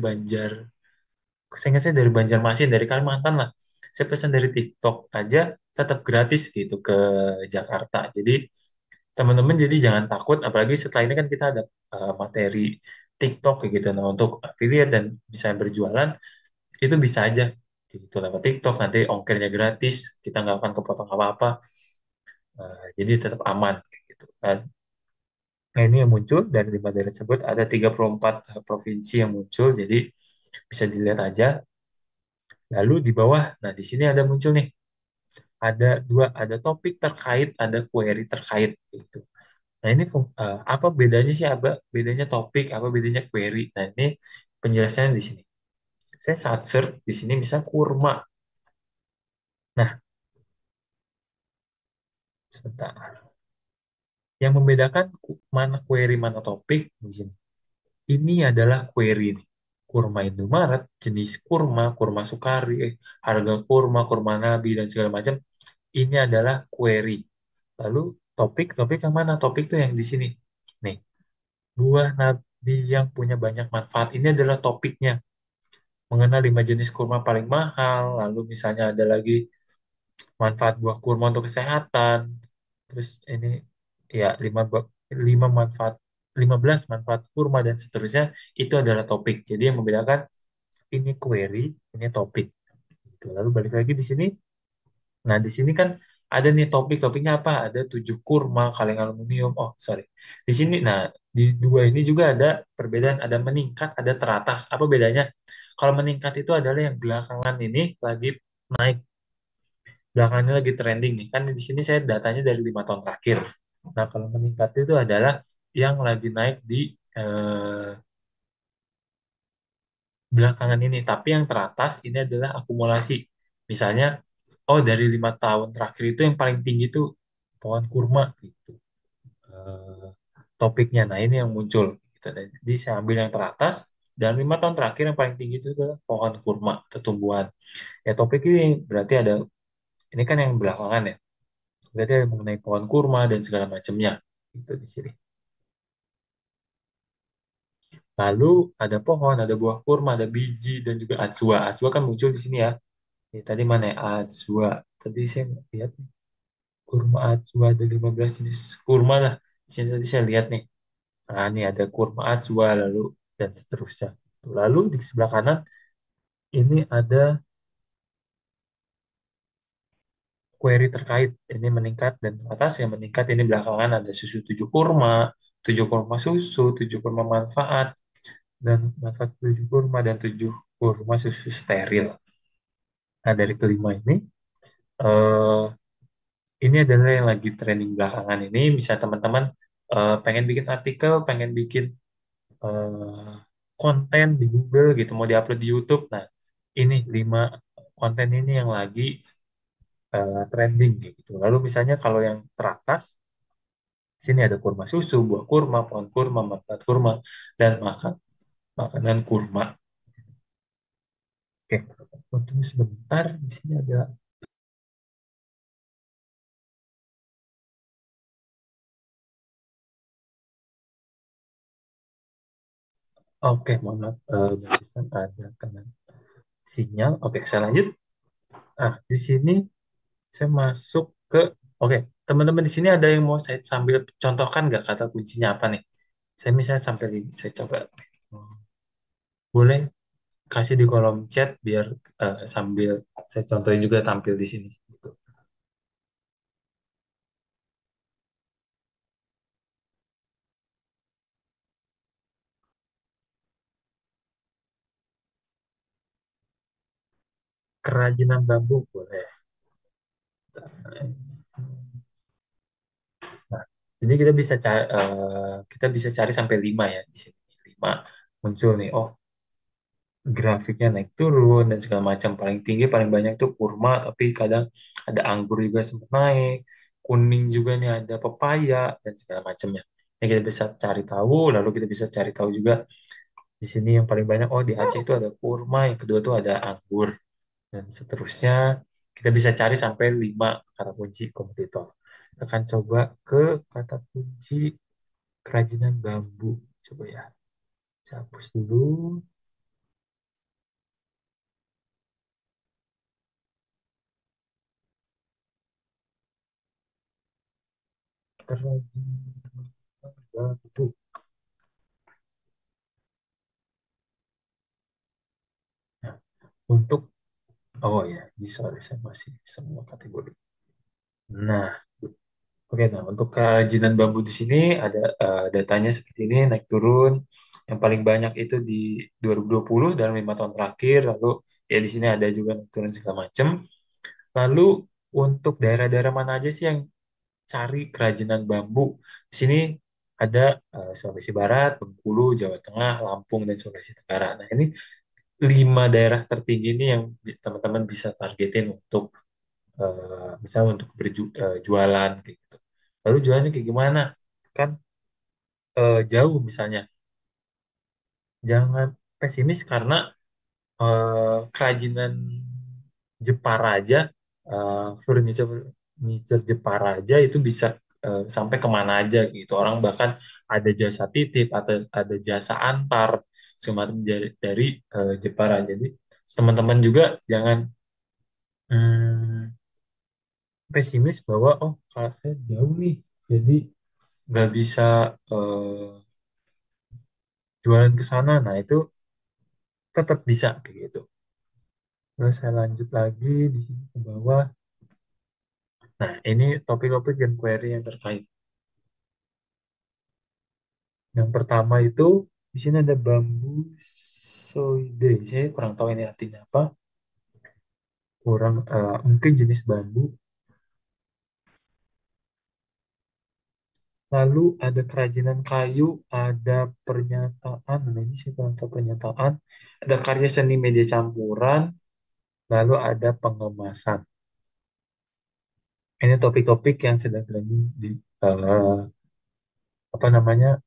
saya ingat saya dari Banjarmasin, dari Kalimantan lah. Saya pesan dari TikTok aja tetap gratis gitu ke Jakarta. Jadi teman-teman jadi jangan takut, apalagi setelah ini kan kita ada materi TikTok kayak gitu. Nah untuk affiliate dan misalnya berjualan itu bisa aja gitu lewat TikTok, nanti ongkirnya gratis, kita nggak akan kepotong apa-apa. Jadi tetap aman kayak gitu. Dan nah, ini yang muncul dari 5 daerah tersebut ada 34 provinsi yang muncul, jadi bisa dilihat aja. Lalu di bawah, nah di sini ada muncul nih, ada dua, ada topik terkait, ada query terkait gitu. Nah ini apa bedanya sih, apa bedanya topik, apa bedanya query? Nah ini penjelasannya di sini. Saya saat search di sini bisa kurma. Nah sebentar, yang membedakan mana query mana topik di sini. Ini adalah query nih. Kurma Indomaret, jenis kurma, kurma Sukari, harga kurma, kurma Nabi, dan segala macam. Ini adalah query. Lalu topik yang mana? Topik tuh yang di sini. Nih, buah nabi yang punya banyak manfaat. Ini adalah topiknya. Mengenal 5 jenis kurma paling mahal. Lalu misalnya ada lagi manfaat buah kurma untuk kesehatan. Terus ini ya 5 manfaat 15 manfaat kurma dan seterusnya itu adalah topik. Jadi yang membedakan ini query, ini topik. Gitu. Lalu balik lagi di sini. Nah, di sini kan ada nih topik. Topiknya apa? Ada 7 kurma, kaleng aluminium. Oh, sorry. Di sini, nah, di dua ini juga ada perbedaan. Ada meningkat, ada teratas. Apa bedanya? Kalau meningkat itu adalah yang belakangan ini lagi naik. Belakangan ini lagi trending nih. Kan di sini saya datanya dari 5 tahun terakhir. Nah, kalau meningkat itu adalah yang lagi naik di eh, belakangan ini. Tapi yang teratas ini adalah akumulasi. Misalnya, oh dari 5 tahun terakhir itu yang paling tinggi itu pohon kurma gitu. Eh, Topiknya. Nah ini yang muncul. Gitu. Jadi saya ambil yang teratas dan 5 tahun terakhir yang paling tinggi itu adalah pohon kurma atau tumbuhan. Ya topik ini berarti ada ini kan yang belakangan ya. Berarti ada mengenai pohon kurma dan segala macamnya. Itu di sini. Lalu ada pohon, ada buah kurma, ada biji dan juga atsua. Atsua kan muncul di sini ya. Ini tadi mana ya? Atsua. Tadi saya lihat nih. Kurma atsua ada 15 jenis kurma lah. Di sini tadi saya lihat nih. Nah, ini ada kurma atsua lalu dan seterusnya. Lalu di sebelah kanan ini ada query terkait. Ini meningkat dan atas yang meningkat ini belakangan ada susu 7 kurma, 7 kurma susu, 7 kurma manfaat, dan manfaat 7 kurma dan 7 kurma susu steril. Nah, dari kelima eh, ini adalah yang lagi trending belakangan ini. Bisa teman-teman pengen bikin artikel, pengen bikin eh, konten di Google gitu, mau diupload di YouTube. Nah, ini 5 konten ini yang lagi trending kayak gitu. Lalu misalnya kalau yang teratas, sini ada kurma susu, buah kurma, pohon kurma, manfaat kurma, dan makanan kurma. Oke, tunggu sebentar. Di sini ada. Oke, mohon maaf. Barusan ada kena sinyal. Oke, saya lanjut. Ah, di sini saya masuk ke. Oke, teman-teman di sini ada yang mau saya sambil contohkan nggak kata kuncinya apa nih? Saya misalnya sampai saya coba. Boleh kasih di kolom chat biar sambil saya contohin juga tampil di sini. Gitu. Kerajinan bambu boleh. Nah, ini kita bisa cari sampai 5 ya di sini. 5 muncul nih. Oh, grafiknya naik turun dan segala macam. Paling tinggi paling banyak tuh kurma, tapi kadang ada anggur juga sempat naik, kuning juga nih ada pepaya dan segala macamnya. Ini kita bisa cari tahu, lalu kita bisa cari tahu juga di sini yang paling banyak. Oh, di Aceh itu ada kurma, yang kedua tuh ada anggur dan seterusnya. Kita bisa cari sampai 5 kata kunci kompetitor. Kita akan coba ke kata kunci kerajinan bambu. Coba ya, saya hapus dulu. Kerajinan bambu. Nah, untuk oh ya, bisa saya masih semua kategori. Nah, oke, nah untuk kerajinan bambu di sini ada datanya seperti ini naik turun. Yang paling banyak itu di 2020 dalam 5 tahun terakhir. Lalu ya di sini ada juga naik turun segala macam. Lalu untuk daerah-daerah mana aja sih yang cari kerajinan bambu? Di sini ada Sulawesi Barat, Bengkulu, Jawa Tengah, Lampung, dan Sulawesi Tenggara. Nah, ini 5 daerah tertinggi ini yang teman-teman bisa targetin untuk misalnya untuk berjualan kayak gitu. Lalu jualannya kayak gimana? Kan jauh misalnya. Jangan pesimis karena kerajinan Jepara aja, furniture Jepara aja itu bisa sampai kemana aja gitu. Orang bahkan ada jasa titip atau ada jasa antar semacam dari Jepara. Jadi teman-teman juga jangan pesimis bahwa oh kalau saya jauh nih, jadi nggak bisa eh, jualan ke sana. Nah, itu tetap bisa kayak gitu. Terus saya lanjut lagi di sini ke bawah. Nah, ini topik-topik dan query yang terkait. Yang pertama itu di sini ada bambu soide. Saya kurang tahu ini artinya apa. Kurang mungkin jenis bambu. Lalu ada kerajinan kayu, ada pernyataan. Nah, ini saya kurang tahu pernyataan. Ada karya seni media campuran, lalu ada pengemasan. Ini topik-topik yang sedang trending di eh, apa namanya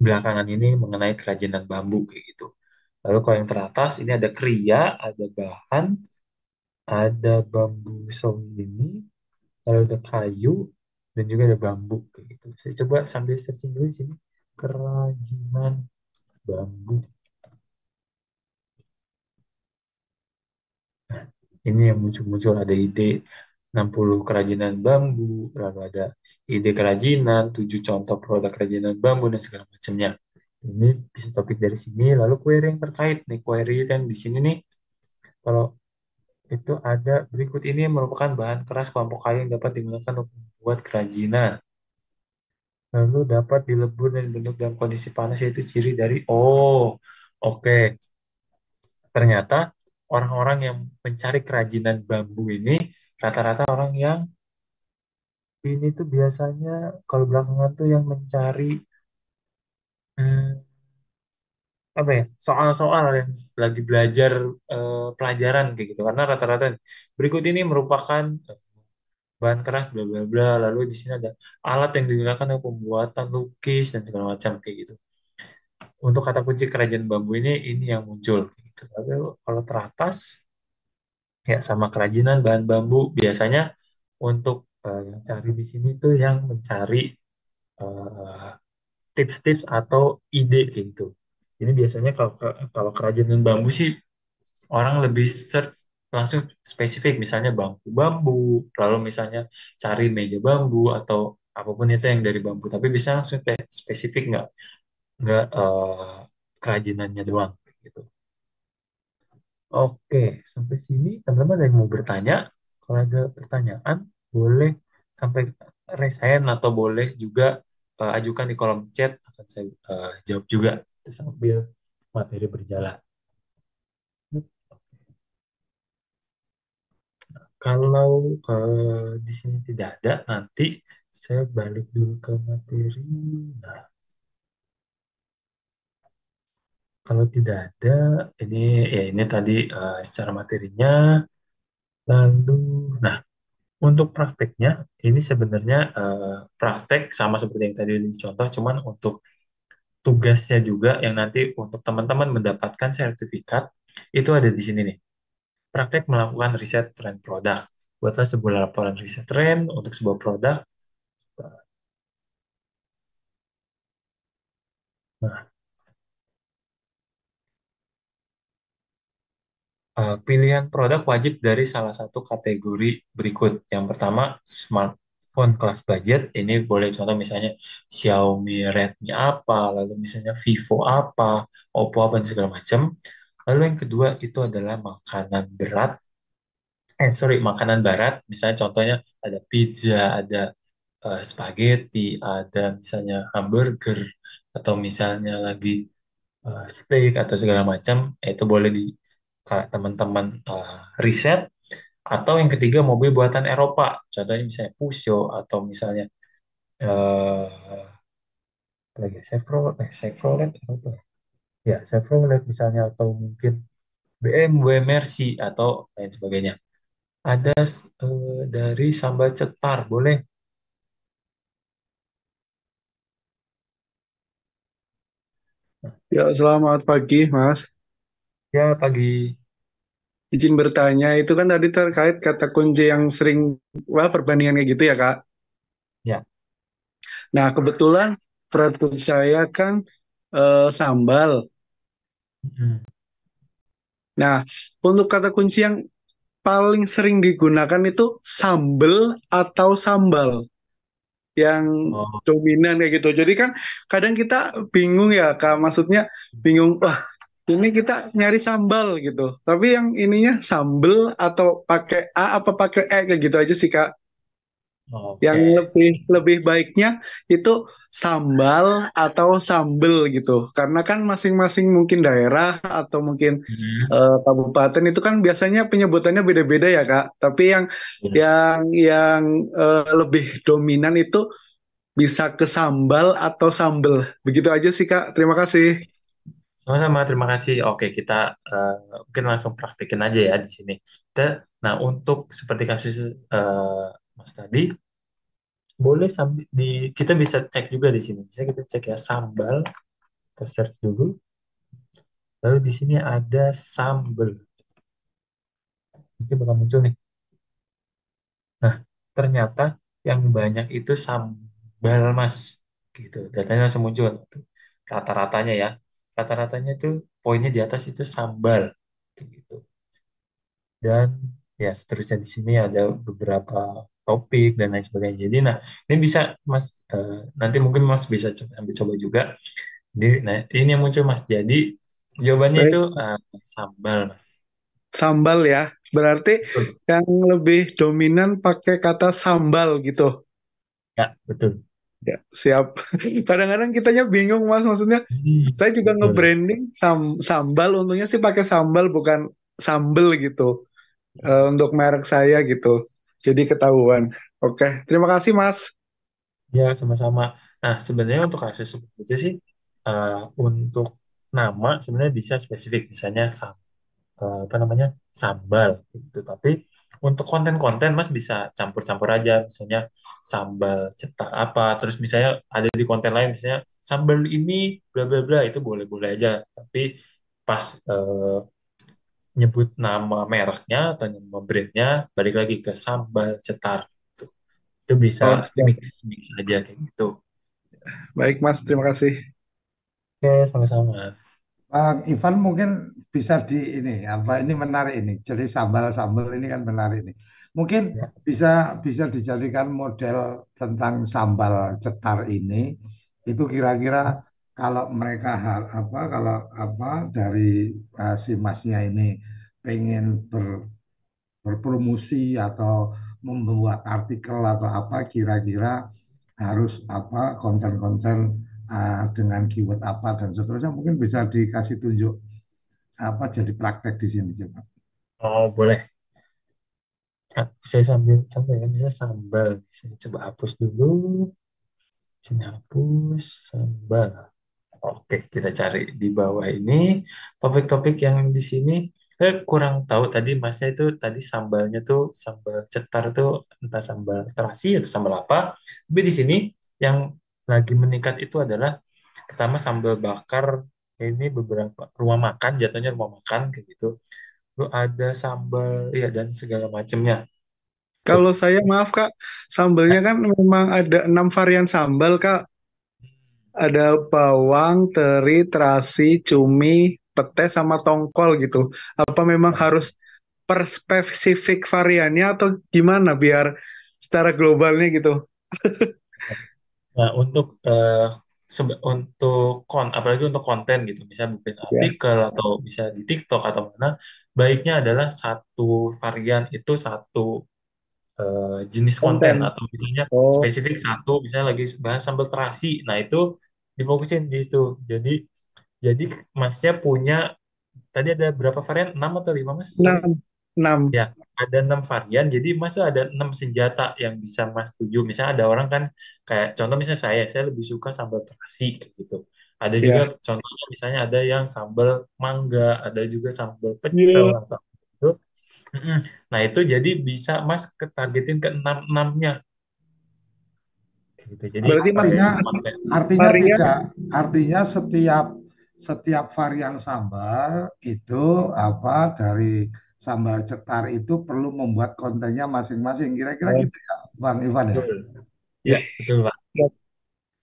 belakangan ini mengenai kerajinan bambu kayak gitu. Lalu kalau yang teratas ini ada kriya, ada bahan, ada bambu ini, lalu ada kayu, dan juga ada bambu kayak gitu. Saya coba sambil searching dulu di sini kerajinan bambu. Nah, ini yang muncul-muncul ada ide 60 kerajinan bambu, lalu ada ide kerajinan, 7 contoh produk kerajinan bambu dan segala macamnya. Ini bisa topik dari sini, lalu query yang terkait nih, query dan di sini nih kalau itu ada berikut ini merupakan bahan keras kelompok kayu yang dapat digunakan untuk membuat kerajinan. Lalu dapat dilebur dan dibentuk dalam kondisi panas yaitu ciri dari oke. Ternyata orang-orang yang mencari kerajinan bambu ini rata-rata orang yang ini tuh biasanya kalau belakangan tuh yang mencari hmm, apa ya soal-soal yang lagi belajar pelajaran kayak gitu karena rata-rata berikut ini merupakan bahan keras bla bla bla lalu di sini ada alat yang digunakan untuk pembuatan lukis dan segala macam kayak gitu untuk kata kunci kerajaan bambu ini yang muncul gitu. Lalu kalau teratas ya sama kerajinan bahan bambu biasanya untuk yang cari di sini tuh yang mencari eh, tips-tips atau ide kayak gitu. Ini biasanya kalau kerajinan bambu sih orang lebih search langsung spesifik, misalnya bangku bambu, lalu misalnya cari meja bambu atau apapun itu yang dari bambu. Tapi bisa langsung kayak spesifik nggak kerajinannya doang gitu. Oke, sampai sini teman-teman ada yang mau bertanya? Kalau ada pertanyaan, boleh sampai raise hand atau boleh juga ajukan di kolom chat, akan saya jawab juga itu sambil materi berjalan. Kalau di sini tidak ada, nanti saya balik dulu ke materi. Nah, kalau tidak ada, ini ya ini tadi secara materinya. Lalu, nah untuk prakteknya, ini sebenarnya praktek sama seperti yang tadi dicontoh, cuman untuk tugasnya juga yang nanti untuk teman-teman mendapatkan sertifikat itu ada di sini nih. Praktek melakukan riset tren produk. Buatlah sebuah laporan riset tren untuk sebuah produk. Nah, pilihan produk wajib dari salah satu kategori berikut. Yang pertama, smartphone kelas budget. Ini boleh contoh misalnya Xiaomi, Redmi apa, lalu misalnya Vivo apa, Oppo apa, dan segala macam. Lalu yang kedua itu adalah makanan berat. Sorry, makanan barat. Misalnya contohnya ada pizza, ada spaghetti, ada misalnya hamburger, atau misalnya lagi steak atau segala macam, itu boleh di teman-teman riset. Atau yang ketiga mobil buatan Eropa, contohnya misalnya Peugeot atau misalnya apa lagi ya? Chevrolet Eropa. Ya, Chevrolet misalnya atau mungkin BMW, Mercy atau lain sebagainya. Ada dari sambal cetar, boleh. Ya, selamat pagi, Mas. Ya, pagi. Izin bertanya, itu kan tadi terkait kata kunci yang sering, wah, perbandingan kayak gitu ya, Kak. Ya. Nah, kebetulan produk saya kan sambal. Mm. Nah, untuk kata kunci yang paling sering digunakan itu sambel atau sambal. yang Oh, dominan kayak gitu. Jadi kan kadang kita bingung ya Kak, maksudnya bingung, wah ini kita nyari sambal gitu. Tapi yang ininya sambel atau pakai A apa pakai E kayak gitu aja sih Kak. Yang oke. lebih lebih baiknya itu sambal atau sambel gitu. Karena kan masing-masing mungkin daerah atau mungkin Hmm. kabupaten itu kan biasanya penyebutannya beda-beda ya Kak. Tapi yang Ya. yang lebih dominan itu bisa ke sambal atau sambel. Begitu aja sih Kak. Terima kasih. Sama-sama, terima kasih. Oke, kita eh, mungkin langsung praktekin aja ya di sini. Nah, untuk seperti kasus Mas tadi, boleh sambil kita bisa cek juga di sini. Bisa kita cek ya sambal, kita search dulu. Lalu di sini ada sambal. Nanti bakal muncul nih. Nah, ternyata yang banyak itu sambal, Mas. Gitu. Datanya langsung muncul. Tuh, rata-ratanya ya. Rata-ratanya itu poinnya di atas itu sambal. Kayak gitu. Dan ya seterusnya di sini ada beberapa topik dan lain sebagainya. Jadi nah ini bisa Mas nanti mungkin Mas bisa ambil coba juga. Nah ini yang muncul Mas. Jadi jawabannya itu Baik, sambal Mas. sambal ya. Berarti Betul. yang lebih dominan pakai kata sambal gitu. Ya betul. Ya, siap. Kadang-kadang kitanya bingung Mas, maksudnya saya juga Betul. nge-branding sambal, untungnya sih pakai sambal bukan sambel gitu. Untuk merek saya gitu. Jadi ketahuan. Oke, terima kasih Mas. Ya sama-sama. Nah sebenarnya untuk kasus seperti itu sih eh, untuk nama sebenarnya bisa spesifik misalnya apa namanya sambal gitu. Tapi untuk konten-konten Mas bisa campur-campur aja, misalnya sambal cetak apa, terus misalnya ada di konten lain misalnya sambal ini bla bla bla itu boleh-boleh aja. Tapi pas nyebut nama mereknya atau nama brandnya balik lagi ke sambal cetar gitu. Itu bisa Oh, siap. mix mix aja kayak gitu. Baik Mas, terima kasih. Oke, sama-sama. Bang Ivan mungkin bisa di ini apa ini menarik ini. Jadi sambal-sambal ini kan menarik ini. Mungkin Ya. bisa bisa dijadikan model tentang sambal cetar ini. Itu kira-kira kalau mereka apa kalau apa dari si masnya ini pengen berpromosi atau membuat artikel atau apa kira-kira harus apa konten-konten dengan keyword apa dan seterusnya mungkin bisa dikasih tunjuk apa jadi praktek di sini coba. Oh, boleh. Nah, saya sambil sambil ya, bisa sambal. Saya coba hapus dulu. Sini hapus sambal. Oke, kita cari di bawah ini topik-topik yang di sini. Kurang tahu tadi masnya itu tadi sambalnya tuh sambal cetar tuh entah sambal terasi atau sambal apa. Tapi di sini yang lagi meningkat itu adalah pertama sambal bakar ini beberapa rumah makan jatuhnya rumah makan kayak gitu. Lalu ada sambal ya dan segala macamnya. Tuh. Kalau saya maaf Kak, Ya. sambalnya kan memang ada 6 varian sambal Kak. Ada bawang, teri, terasi, cumi, pete, sama tongkol gitu. Apa memang harus per spesifik variannya atau gimana biar secara globalnya gitu? Nah, untuk apalagi untuk konten gitu, misalnya bikin Ya, artikel atau bisa di TikTok atau mana, baiknya adalah satu varian itu satu jenis konten konten. atau misalnya Oh, spesifik satu, misalnya lagi bahas sambal terasi, nah itu difokusin di itu. Jadi masnya punya tadi ada berapa varian? 6 atau 5 mas? Sorry. 6. 6. Ya, ada 6 varian. Jadi Mas tuh ada 6 senjata yang bisa Mas tuju. Misalnya ada orang kan kayak contoh misalnya saya lebih suka sambal terasi kayak gitu. Ada juga Ya. contohnya misalnya ada yang sambal mangga, ada juga sambal pecel Iya. atau itu. Mm-mm. Nah itu jadi bisa Mas ketargetin ke enam-enamnya gitu. Jadi Berarti Mas Artinya konten. artinya varian tidak artinya setiap setiap varian sambal itu apa dari sambal cetar itu perlu membuat kontennya masing-masing. Kira-kira oh, gitu ya, Bang Ivan ya. Betul. ya. Ya, betul Pak.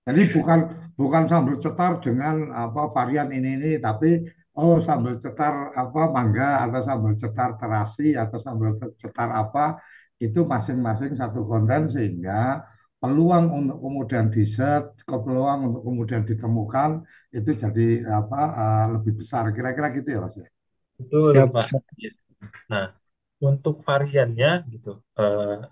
Jadi bukan bukan sambal cetar dengan apa varian ini tapi oh sambal cetar apa mangga atau sambal cetar terasi atau sambal cetar apa itu masing-masing satu konten sehingga peluang untuk kemudian di-search, peluang untuk kemudian ditemukan itu jadi apa lebih besar. Kira-kira gitu ya Mas ya. Betul, Siap, Pak. siap. Nah, untuk variannya gitu.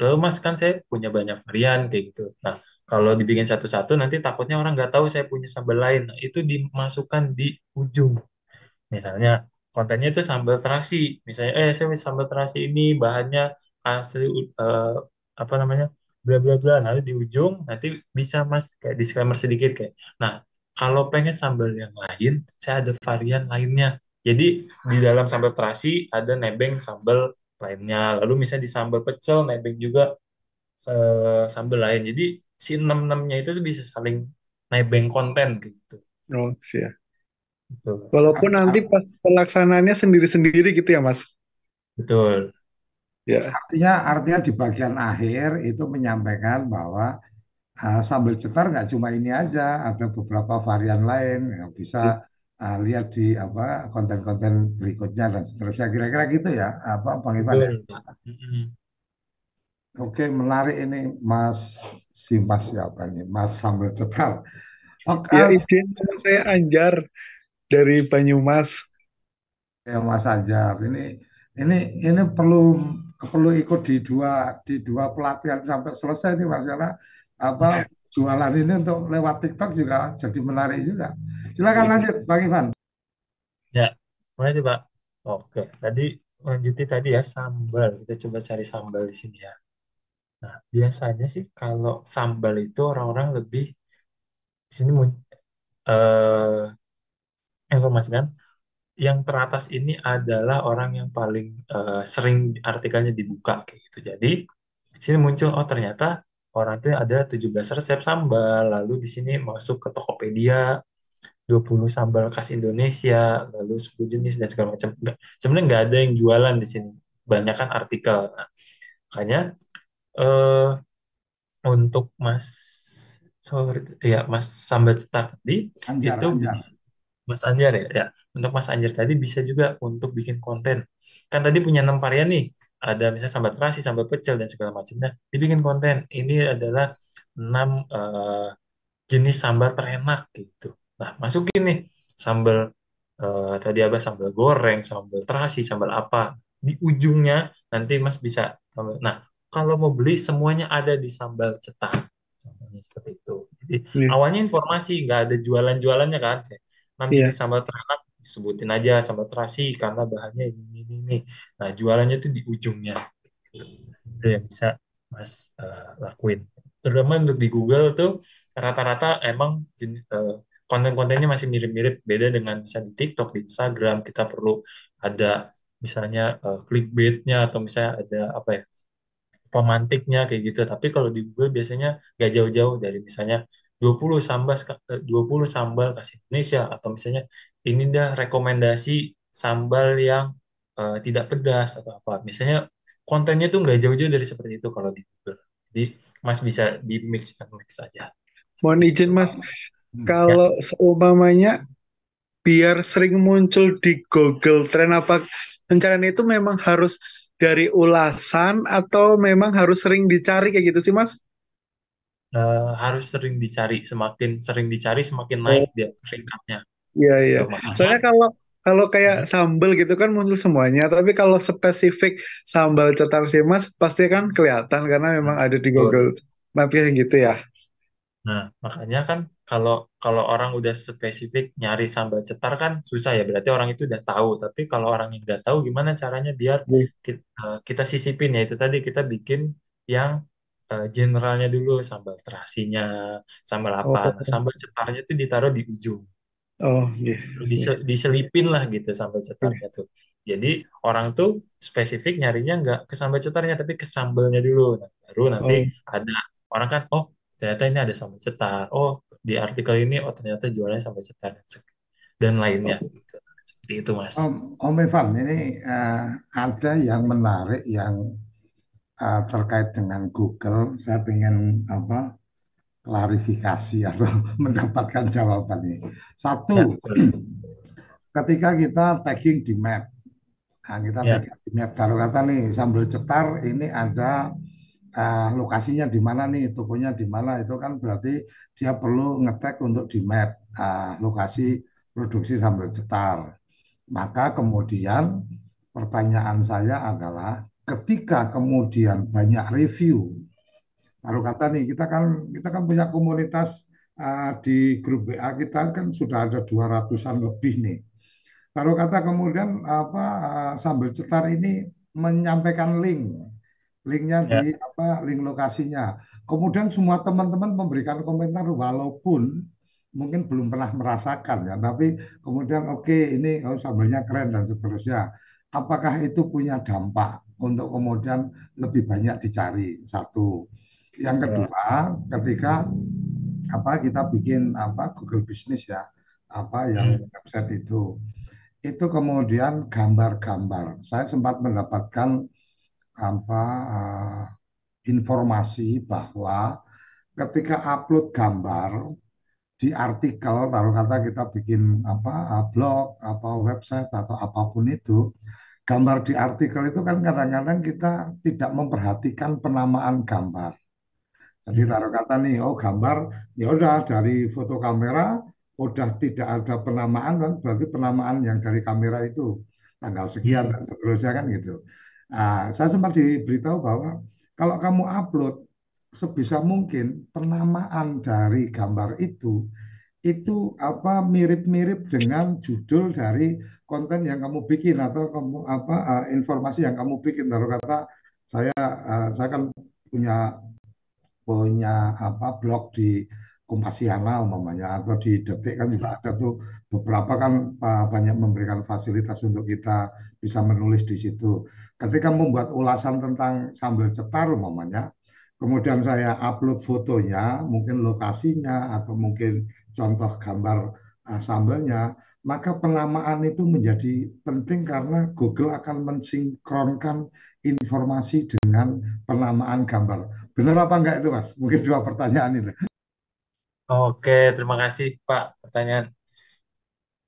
Lalu Mas kan saya punya banyak varian kayak gitu. Nah, kalau dibikin satu-satu nanti takutnya orang nggak tahu saya punya sambal lain. Nah, itu dimasukkan di ujung. Misalnya kontennya itu sambal terasi. Misalnya, saya punya sambal terasi ini bahannya asli apa namanya bla bla bla. Nanti di ujung nanti bisa Mas kayak disclaimer sedikit kayak. Nah, kalau pengen sambal yang lain, saya ada varian lainnya. Jadi di dalam sambal terasi ada nebeng sambal lainnya. Lalu misalnya di sambal pecel nebeng juga sambal lain. Jadi si enam-enamnya itu tuh bisa saling nebeng konten gitu. Oh, siap. Betul. Walaupun Art- nanti art- pas pelaksanaannya sendiri-sendiri gitu ya, Mas. Betul. Ya. artinya di bagian akhir itu menyampaikan bahwa sambal cetar nggak cuma ini aja, ada beberapa varian lain yang bisa lihat di apa konten-konten berikutnya dan seterusnya. Kira-kira gitu ya, apa Bang Ivan ya? Betul, Pak. Mm-mm. Oke, menarik ini Mas Simas siapa ini? Mas Sambal Cetar. Oke, Ya, izin nama saya Anjar dari Banyumas. ya Mas Ajar. Ini ini perlu perlu ikut di dua pelatihan sampai selesai nih Mas karena apa jualan ini untuk lewat TikTok juga jadi menarik juga. Silakan Iya. lanjut Bang Ivan. Ya, makasih Pak. Oke, tadi lanjuti tadi ya sambal. Kita coba cari sambal di sini ya. Nah, biasanya sih kalau sambal itu orang-orang lebih di sini informasikan yang teratas ini adalah orang yang paling sering artikelnya dibuka kayak gitu. Jadi di sini muncul oh ternyata orang itu ada 17 resep sambal, lalu di sini masuk ke Tokopedia 20 sambal khas Indonesia, lalu 10 jenis dan segala macam. Sebenarnya nggak ada yang jualan di sini. Banyak kan artikel. Nah, makanya eh, untuk sorry, ya Mas sambal cetak tadi Anjar, itu Anjar. Mas Anjar ya, ya. Untuk Mas Anjar tadi bisa juga untuk bikin konten. Kan tadi punya 6 varian nih. Ada misalnya sambal terasi, sambal pecel dan segala macamnya. Dibikin konten. Ini adalah 6 jenis sambal terenak gitu. Nah, masukin nih sambal tadi apa sambal goreng, sambal terasi, sambal apa. Di ujungnya nanti Mas bisa Nah, kalau mau beli semuanya ada di sambal cetak. Contohnya seperti itu. Jadi Iya. awalnya informasi nggak ada jualan-jualannya kan. Kayak 6 jenis Iya. sambal terenak sebutin aja sambal terasi karena bahannya ini. Nah, jualannya itu di ujungnya. Itu yang bisa Mas lakuin. Terutama untuk di Google tuh rata-rata emang konten-kontennya masih mirip-mirip, beda dengan misalnya di TikTok, di Instagram kita perlu ada misalnya clickbait-nya atau misalnya ada apa ya pemantiknya kayak gitu. Tapi kalau di Google biasanya gak jauh-jauh dari misalnya 20 sambal khas Indonesia atau misalnya ini dah rekomendasi sambal yang tidak pedas atau apa. Misalnya kontennya tuh nggak jauh-jauh dari seperti itu kalau di Google. Jadi Mas bisa di mix and mix aja Mohon seperti itu. izin, Mas. Ya, Kalau seumpamanya biar sering muncul di Google Trend, apa pencarian itu memang harus dari ulasan atau memang harus sering dicari kayak gitu sih, Mas? harus sering dicari. Semakin sering dicari semakin naik Oh, dia peringkatnya. iya, iya. Tuh, makanya Soalnya kalau kalau kayak sambal gitu kan muncul semuanya, tapi kalau spesifik sambal cetar sih Mas pasti kan kelihatan karena memang ada di Google betul. Maps kayak gitu ya. Nah, makanya kan kalau kalau orang udah spesifik nyari sambal cetar kan susah ya. Berarti orang itu udah tahu. Tapi kalau orang yang nggak tahu gimana caranya biar Iya. kita sisipin ya itu tadi kita bikin yang generalnya dulu sambal terasinya, sambal apa. Oh, Nah, sambal cetarnya itu ditaruh di ujung. oh, iya, iya, Diselipin lah gitu sambal cetarnya tuh. Jadi orang tuh spesifik nyarinya nggak ke sambal cetarnya tapi ke sambalnya dulu. Nah, baru nanti oh, ada orang kan, oh ternyata ini ada sambal cetar. Oh di artikel ini, oh ternyata jualnya sambal cetar dan lainnya. oh, Gitu. Seperti itu Mas. Om Evan, ini ada yang menarik yang terkait dengan Google. Saya ingin apa klarifikasi atau mendapatkan jawaban ini. Satu, Ya, betul. ketika kita tagging di map, nah kita Ya, tagging di map, taruh kata nih sambal cetar ini ada lokasinya di mana nih, tokonya di mana, itu kan berarti dia perlu ngetek untuk di map lokasi produksi sambal cetar. Maka kemudian pertanyaan saya adalah ketika kemudian banyak review, baru kata nih kita kan punya komunitas di grup WA kita kan sudah ada 200-an lebih nih. Taruh kata kemudian apa sambal cetar ini menyampaikan linknya Ya. di apa link lokasinya. Kemudian semua teman-teman memberikan komentar walaupun mungkin belum pernah merasakan ya, tapi kemudian oke ini oh, sambalnya keren dan seterusnya. Apakah itu punya dampak untuk kemudian lebih banyak dicari? Satu. Yang Ya. kedua, ketika apa kita bikin apa Google Business ya, apa yang Hmm. website itu kemudian gambar-gambar. Saya sempat mendapatkan apa informasi bahwa ketika upload gambar di artikel, taruh kata kita bikin apa blog, apa website atau apapun itu, gambar di artikel itu kan kadang-kadang kita tidak memperhatikan penamaan gambar. Jadi Hmm. taruh kata nih, oh gambar, ya udah dari foto kamera udah tidak ada penamaan kan berarti penamaan yang dari kamera itu tanggal sekian Hmm. dan seterusnya kan gitu. Nah, saya sempat diberitahu bahwa kalau kamu upload sebisa mungkin penamaan dari gambar itu apa mirip-mirip dengan judul dari konten yang kamu bikin atau kamu apa informasi yang kamu bikin. Taruh kata saya kan punya punya apa blog di Kompasiana umpamanya atau di Detik kan juga ada tuh beberapa kan banyak memberikan fasilitas untuk kita bisa menulis di situ. Ketika membuat ulasan tentang sambal cetar umpamanya, kemudian saya upload fotonya, mungkin lokasinya atau mungkin contoh gambar sambalnya, maka penamaan itu menjadi penting karena Google akan mensinkronkan informasi dengan penamaan gambar. Benar apa enggak itu, Mas? Mungkin dua pertanyaan itu. Oke, terima kasih Pak pertanyaan.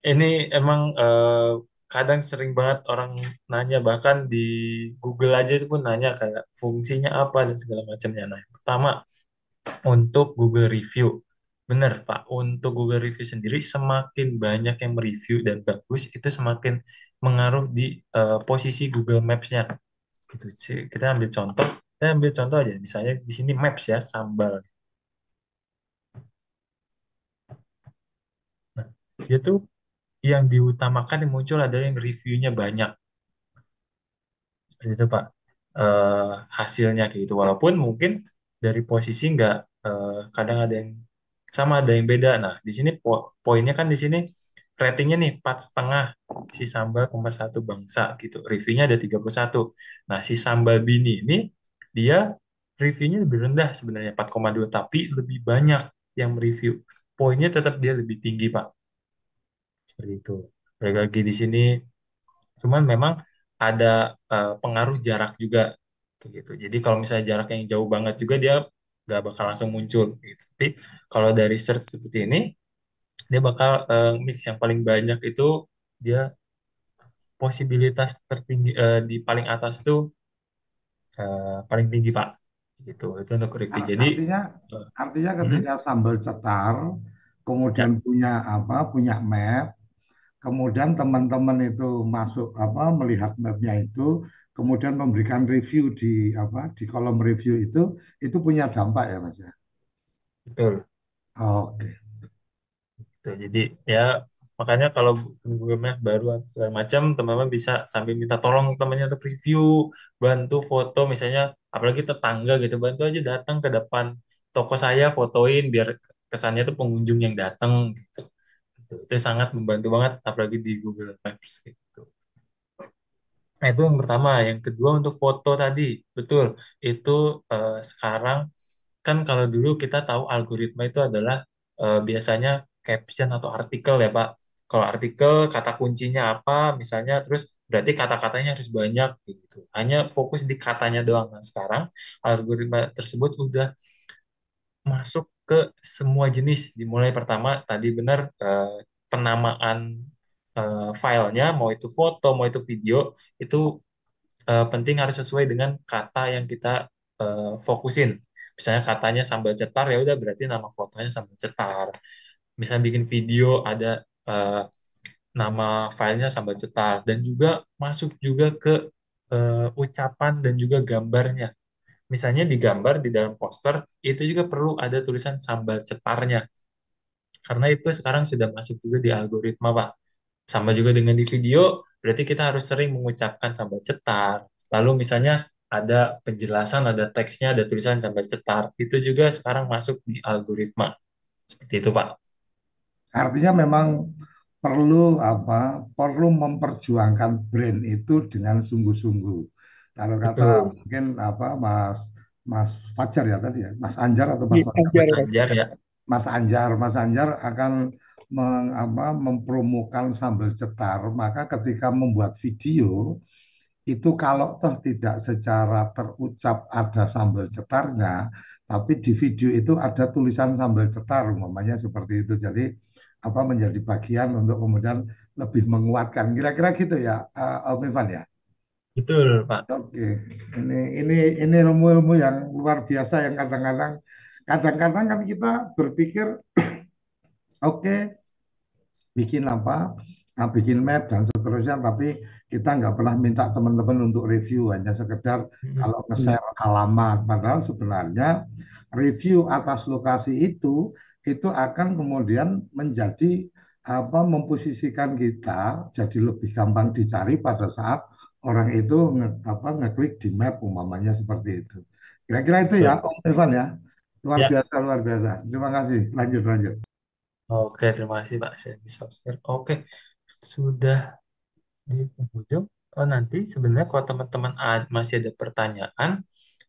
Ini emang kadang sering banget orang nanya, bahkan di Google aja itu pun nanya kayak fungsinya apa dan segala macamnya. Nah, yang pertama untuk Google Review. Benar Pak, untuk Google Review sendiri semakin banyak yang mereview dan bagus, itu semakin mengaruh di posisi Google Maps-nya. Gitu sih. Saya ambil contoh aja. Misalnya di sini Maps ya, sambal. Nah, dia tuh yang diutamakan yang muncul adalah yang reviewnya banyak. Seperti itu Pak. Hasilnya kayak gitu. Walaupun mungkin dari posisi nggak kadang ada yang sama ada yang beda. Nah di sini poinnya kan di sini ratingnya nih 4,5 si sambal koma satu bangsa gitu. Reviewnya ada 31. Nah si sambal bini ini dia reviewnya lebih rendah sebenarnya 4,2 tapi lebih banyak yang mereview. Poinnya tetap dia lebih tinggi Pak. Seperti itu. Balik lagi di sini cuman memang ada pengaruh jarak juga kayak gitu. Jadi kalau misalnya jarak yang jauh banget juga dia nggak bakal langsung muncul gitu. Tapi kalau dari search seperti ini dia bakal mix yang paling banyak itu dia posibilitas tertinggi di paling atas itu paling tinggi Pak. Gitu. Itu untuk review. Jadi Artinya eh, artinya mhm, ketika sambal cetar kemudian ya punya map, kemudian teman-teman itu masuk apa melihat mapnya itu, kemudian memberikan review di apa di kolom review itu punya dampak ya, Mas ya. betul. Oke. Tuh, jadi ya makanya kalau Google Maps baru atau segala macam teman-teman bisa sambil minta tolong temannya untuk review, bantu foto misalnya, apalagi tetangga gitu, bantu aja datang ke depan toko saya fotoin biar kesannya tuh pengunjung yang datang gitu. Itu sangat membantu banget apalagi di Google Maps gitu. Nah, itu yang pertama. Yang kedua untuk foto tadi, betul. Itu sekarang kan kalau dulu kita tahu algoritma itu adalah biasanya caption atau artikel ya Pak. Kalau artikel kata kuncinya apa misalnya, terus berarti kata-katanya harus banyak gitu. Hanya fokus di katanya doang. Nah, sekarang algoritma tersebut udah masuk ke semua jenis. Dimulai pertama tadi benar penamaan filenya, mau itu foto, mau itu video, itu penting harus sesuai dengan kata yang kita fokusin. Misalnya katanya sambal cetar, ya udah berarti nama fotonya sambal cetar. Misalnya bikin video ada eh, nama filenya sambal cetar, dan juga masuk juga ke ucapan dan juga gambarnya. Misalnya di gambar di dalam poster itu juga perlu ada tulisan sambal cetarnya, karena itu sekarang sudah masuk juga di algoritma, Pak. Sama juga dengan di video, berarti kita harus sering mengucapkan sambal cetar. Lalu misalnya ada penjelasan, ada teksnya, ada tulisan sambal cetar. Itu juga sekarang masuk di algoritma. Seperti itu, Pak. Artinya memang perlu apa? Perlu memperjuangkan brand itu dengan sungguh-sungguh. Kalau kata Betul. mungkin apa Mas Mas Fajar ya tadi ya, Mas Anjar atau Mas Iya, Fajar? Anjar, Mas Pak. Anjar ya. Mas Anjar akan mempromokan sambal cetar, maka ketika membuat video itu kalau toh tidak secara terucap ada sambal cetarnya, tapi di video itu ada tulisan sambal cetar, umpamanya seperti itu. Jadi apa menjadi bagian untuk kemudian lebih menguatkan. Kira-kira gitu ya, Om Ivan ya. Betul, Pak. Oke, ini ini ini ilmu-ilmu yang luar biasa yang kadang-kadang kan kita berpikir, oke, bikin apa, bikin map dan seterusnya, tapi kita nggak pernah minta teman-teman untuk review, hanya sekedar Mm, kalau nge-share alamat. Padahal sebenarnya review atas lokasi itu akan kemudian menjadi apa memposisikan kita jadi lebih gampang dicari pada saat orang itu ngeklik di map umpamanya seperti itu. Kira-kira itu ya, betul. Om Evan ya. Luar Ya. biasa, luar biasa. Terima kasih. Lanjut, lanjut. Oke, terima kasih, Pak. Saya bisa share. Oke, sudah di penghujung. Oh, nanti sebenarnya kalau teman-teman masih ada pertanyaan,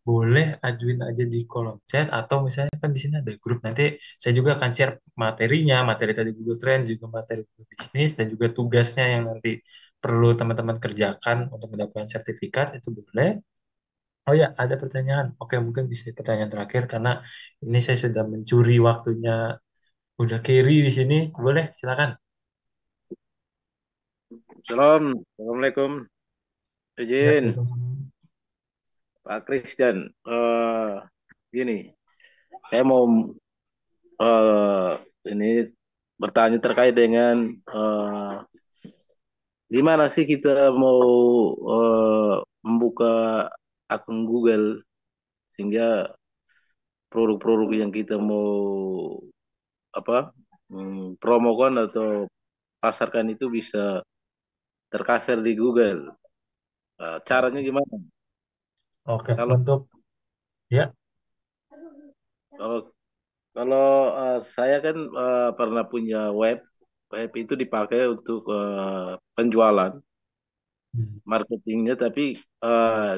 boleh ajuin aja di kolom chat, atau misalnya kan di sini ada grup. Nanti saya juga akan share materinya, materi tadi Google Trend, juga materi Google Bisnis, dan juga tugasnya yang nanti perlu teman-teman kerjakan untuk mendapatkan sertifikat, itu boleh. Oh ya, ada pertanyaan. Oke, mungkin bisa pertanyaan terakhir, karena ini saya sudah mencuri waktunya, udah carry di sini. Boleh, silakan. Assalamualaikum. Ya, Izin, itu. Pak Christian. Gini, saya mau eh, ini bertanya terkait dengan gimana sih kita mau eh, membuka akun Google sehingga produk-produk yang kita mau apa promokan atau pasarkan itu bisa tercover di Google. Caranya gimana? Oke, Kalau untuk ya. kalau Kalau saya kan pernah punya web itu dipakai untuk penjualan, Hmm. marketingnya, tapi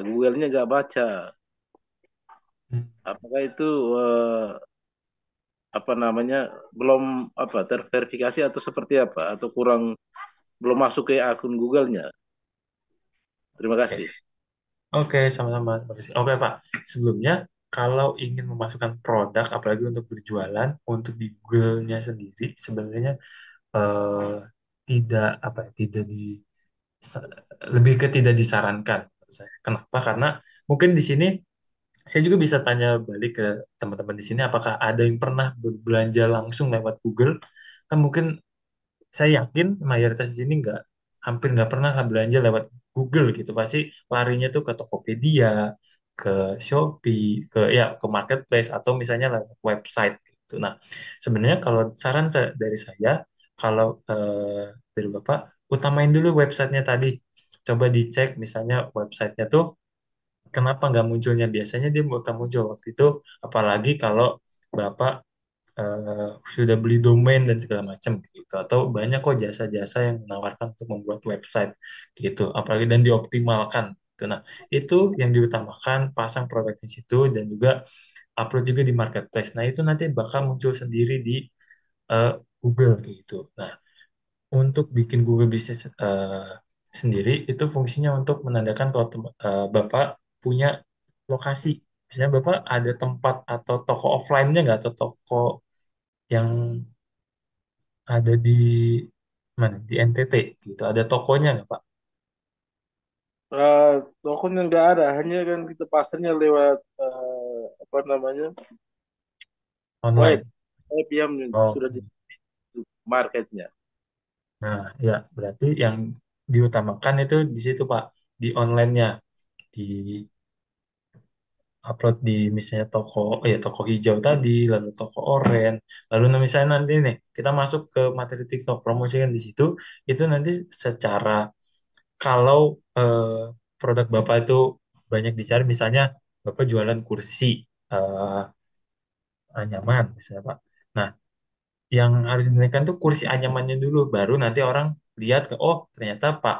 Google-nya nggak baca. Hmm. Apakah itu apa namanya belum apa terverifikasi atau seperti apa atau kurang belum masuk ke akun Google-nya? Terima Oke, kasih. oke, sama-sama. Terima kasih. Oke, Pak. Sebelumnya, kalau ingin memasukkan produk, apalagi untuk berjualan, untuk di Google-nya sendiri, sebenarnya eh, tidak apa ya, tidak di sa- lebih ke tidak disarankan menurut saya. Kenapa? Karena mungkin di sini saya juga bisa tanya balik ke teman-teman di sini, apakah ada yang pernah berbelanja langsung lewat Google? Kan mungkin saya yakin mayoritas di sini hampir nggak pernah lah belanja lewat Google gitu. Pasti larinya tuh ke Tokopedia, ke Shopee, ke marketplace, atau misalnya lewat website gitu. Nah, sebenarnya kalau saran dari saya, kalau dari Bapak, utamain dulu websitenya tadi. Coba dicek misalnya websitenya tuh kenapa nggak munculnya. Biasanya dia bakal muncul waktu itu, apalagi kalau Bapak sudah beli domain dan segala macam gitu, atau banyak kok jasa-jasa yang menawarkan untuk membuat website gitu, apalagi dan dioptimalkan gitu. Nah, itu yang diutamakan, pasang produk di situ, dan juga upload juga di marketplace. Nah, itu nanti bakal muncul sendiri di eh, Google gitu. Nah, untuk bikin Google Business sendiri, itu fungsinya untuk menandakan kalau Bapak punya lokasi. Misalnya Bapak ada tempat atau toko offline-nya nggak, atau toko yang ada di mana, di NTT gitu, ada tokonya nggak Pak? Tokennya nggak ada, hanya kan kita pasarnya lewat apa namanya web, Online. web yang Oh, sudah di marketnya. nah ya berarti yang diutamakan itu di situ Pak, di online-nya, di upload di misalnya toko, ya toko hijau tadi, lalu toko oren, lalu misalnya nanti nih kita masuk ke materi TikTok promosikan di situ, itu nanti secara kalau produk Bapak itu banyak dicari, misalnya Bapak jualan kursi eh, anyaman misalnya Pak. Nah, yang harus dinaikkan tuh kursi anyamannya dulu, baru nanti orang lihat ke, oh ternyata Pak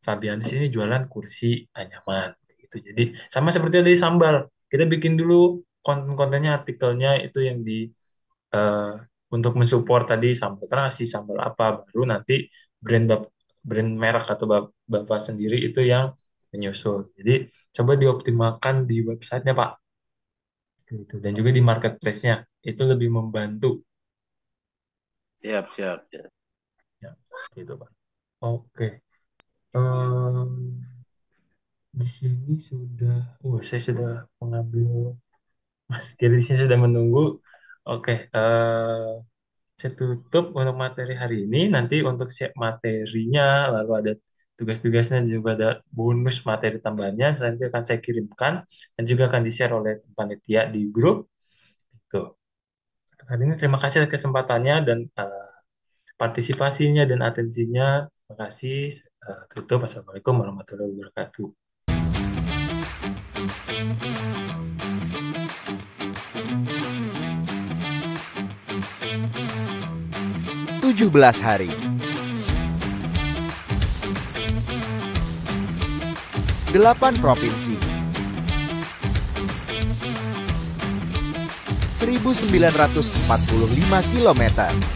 Fabianus ini jualan kursi anyaman gitu. Jadi sama seperti dari sambal, kita bikin dulu konten-kontennya, artikelnya itu yang di eh, untuk mensupport tadi sambal terasi, sambal apa, baru nanti brand merek atau Bapak sendiri itu yang menyusul. Jadi coba dioptimalkan di websitenya Pak, gitu. Dan juga di marketplace-nya itu lebih membantu. Siap, siap, ya. Ya, gitu Pak. Oke. Em, di sini sudah, saya sudah mengambil, Mas Kiri di sini sudah menunggu. Oke, saya tutup untuk materi hari ini. Nanti untuk siap materinya, lalu ada tugas-tugasnya, dan juga ada bonus materi tambahannya. Nanti akan saya kirimkan dan juga akan di-share oleh panitia di grup. Gitu. Hari ini terima kasih atas kesempatannya dan partisipasinya dan atensinya. Terima kasih. Tutup. Assalamualaikum warahmatullahi wabarakatuh. 17 hari. 8 provinsi. 1945 kilometer.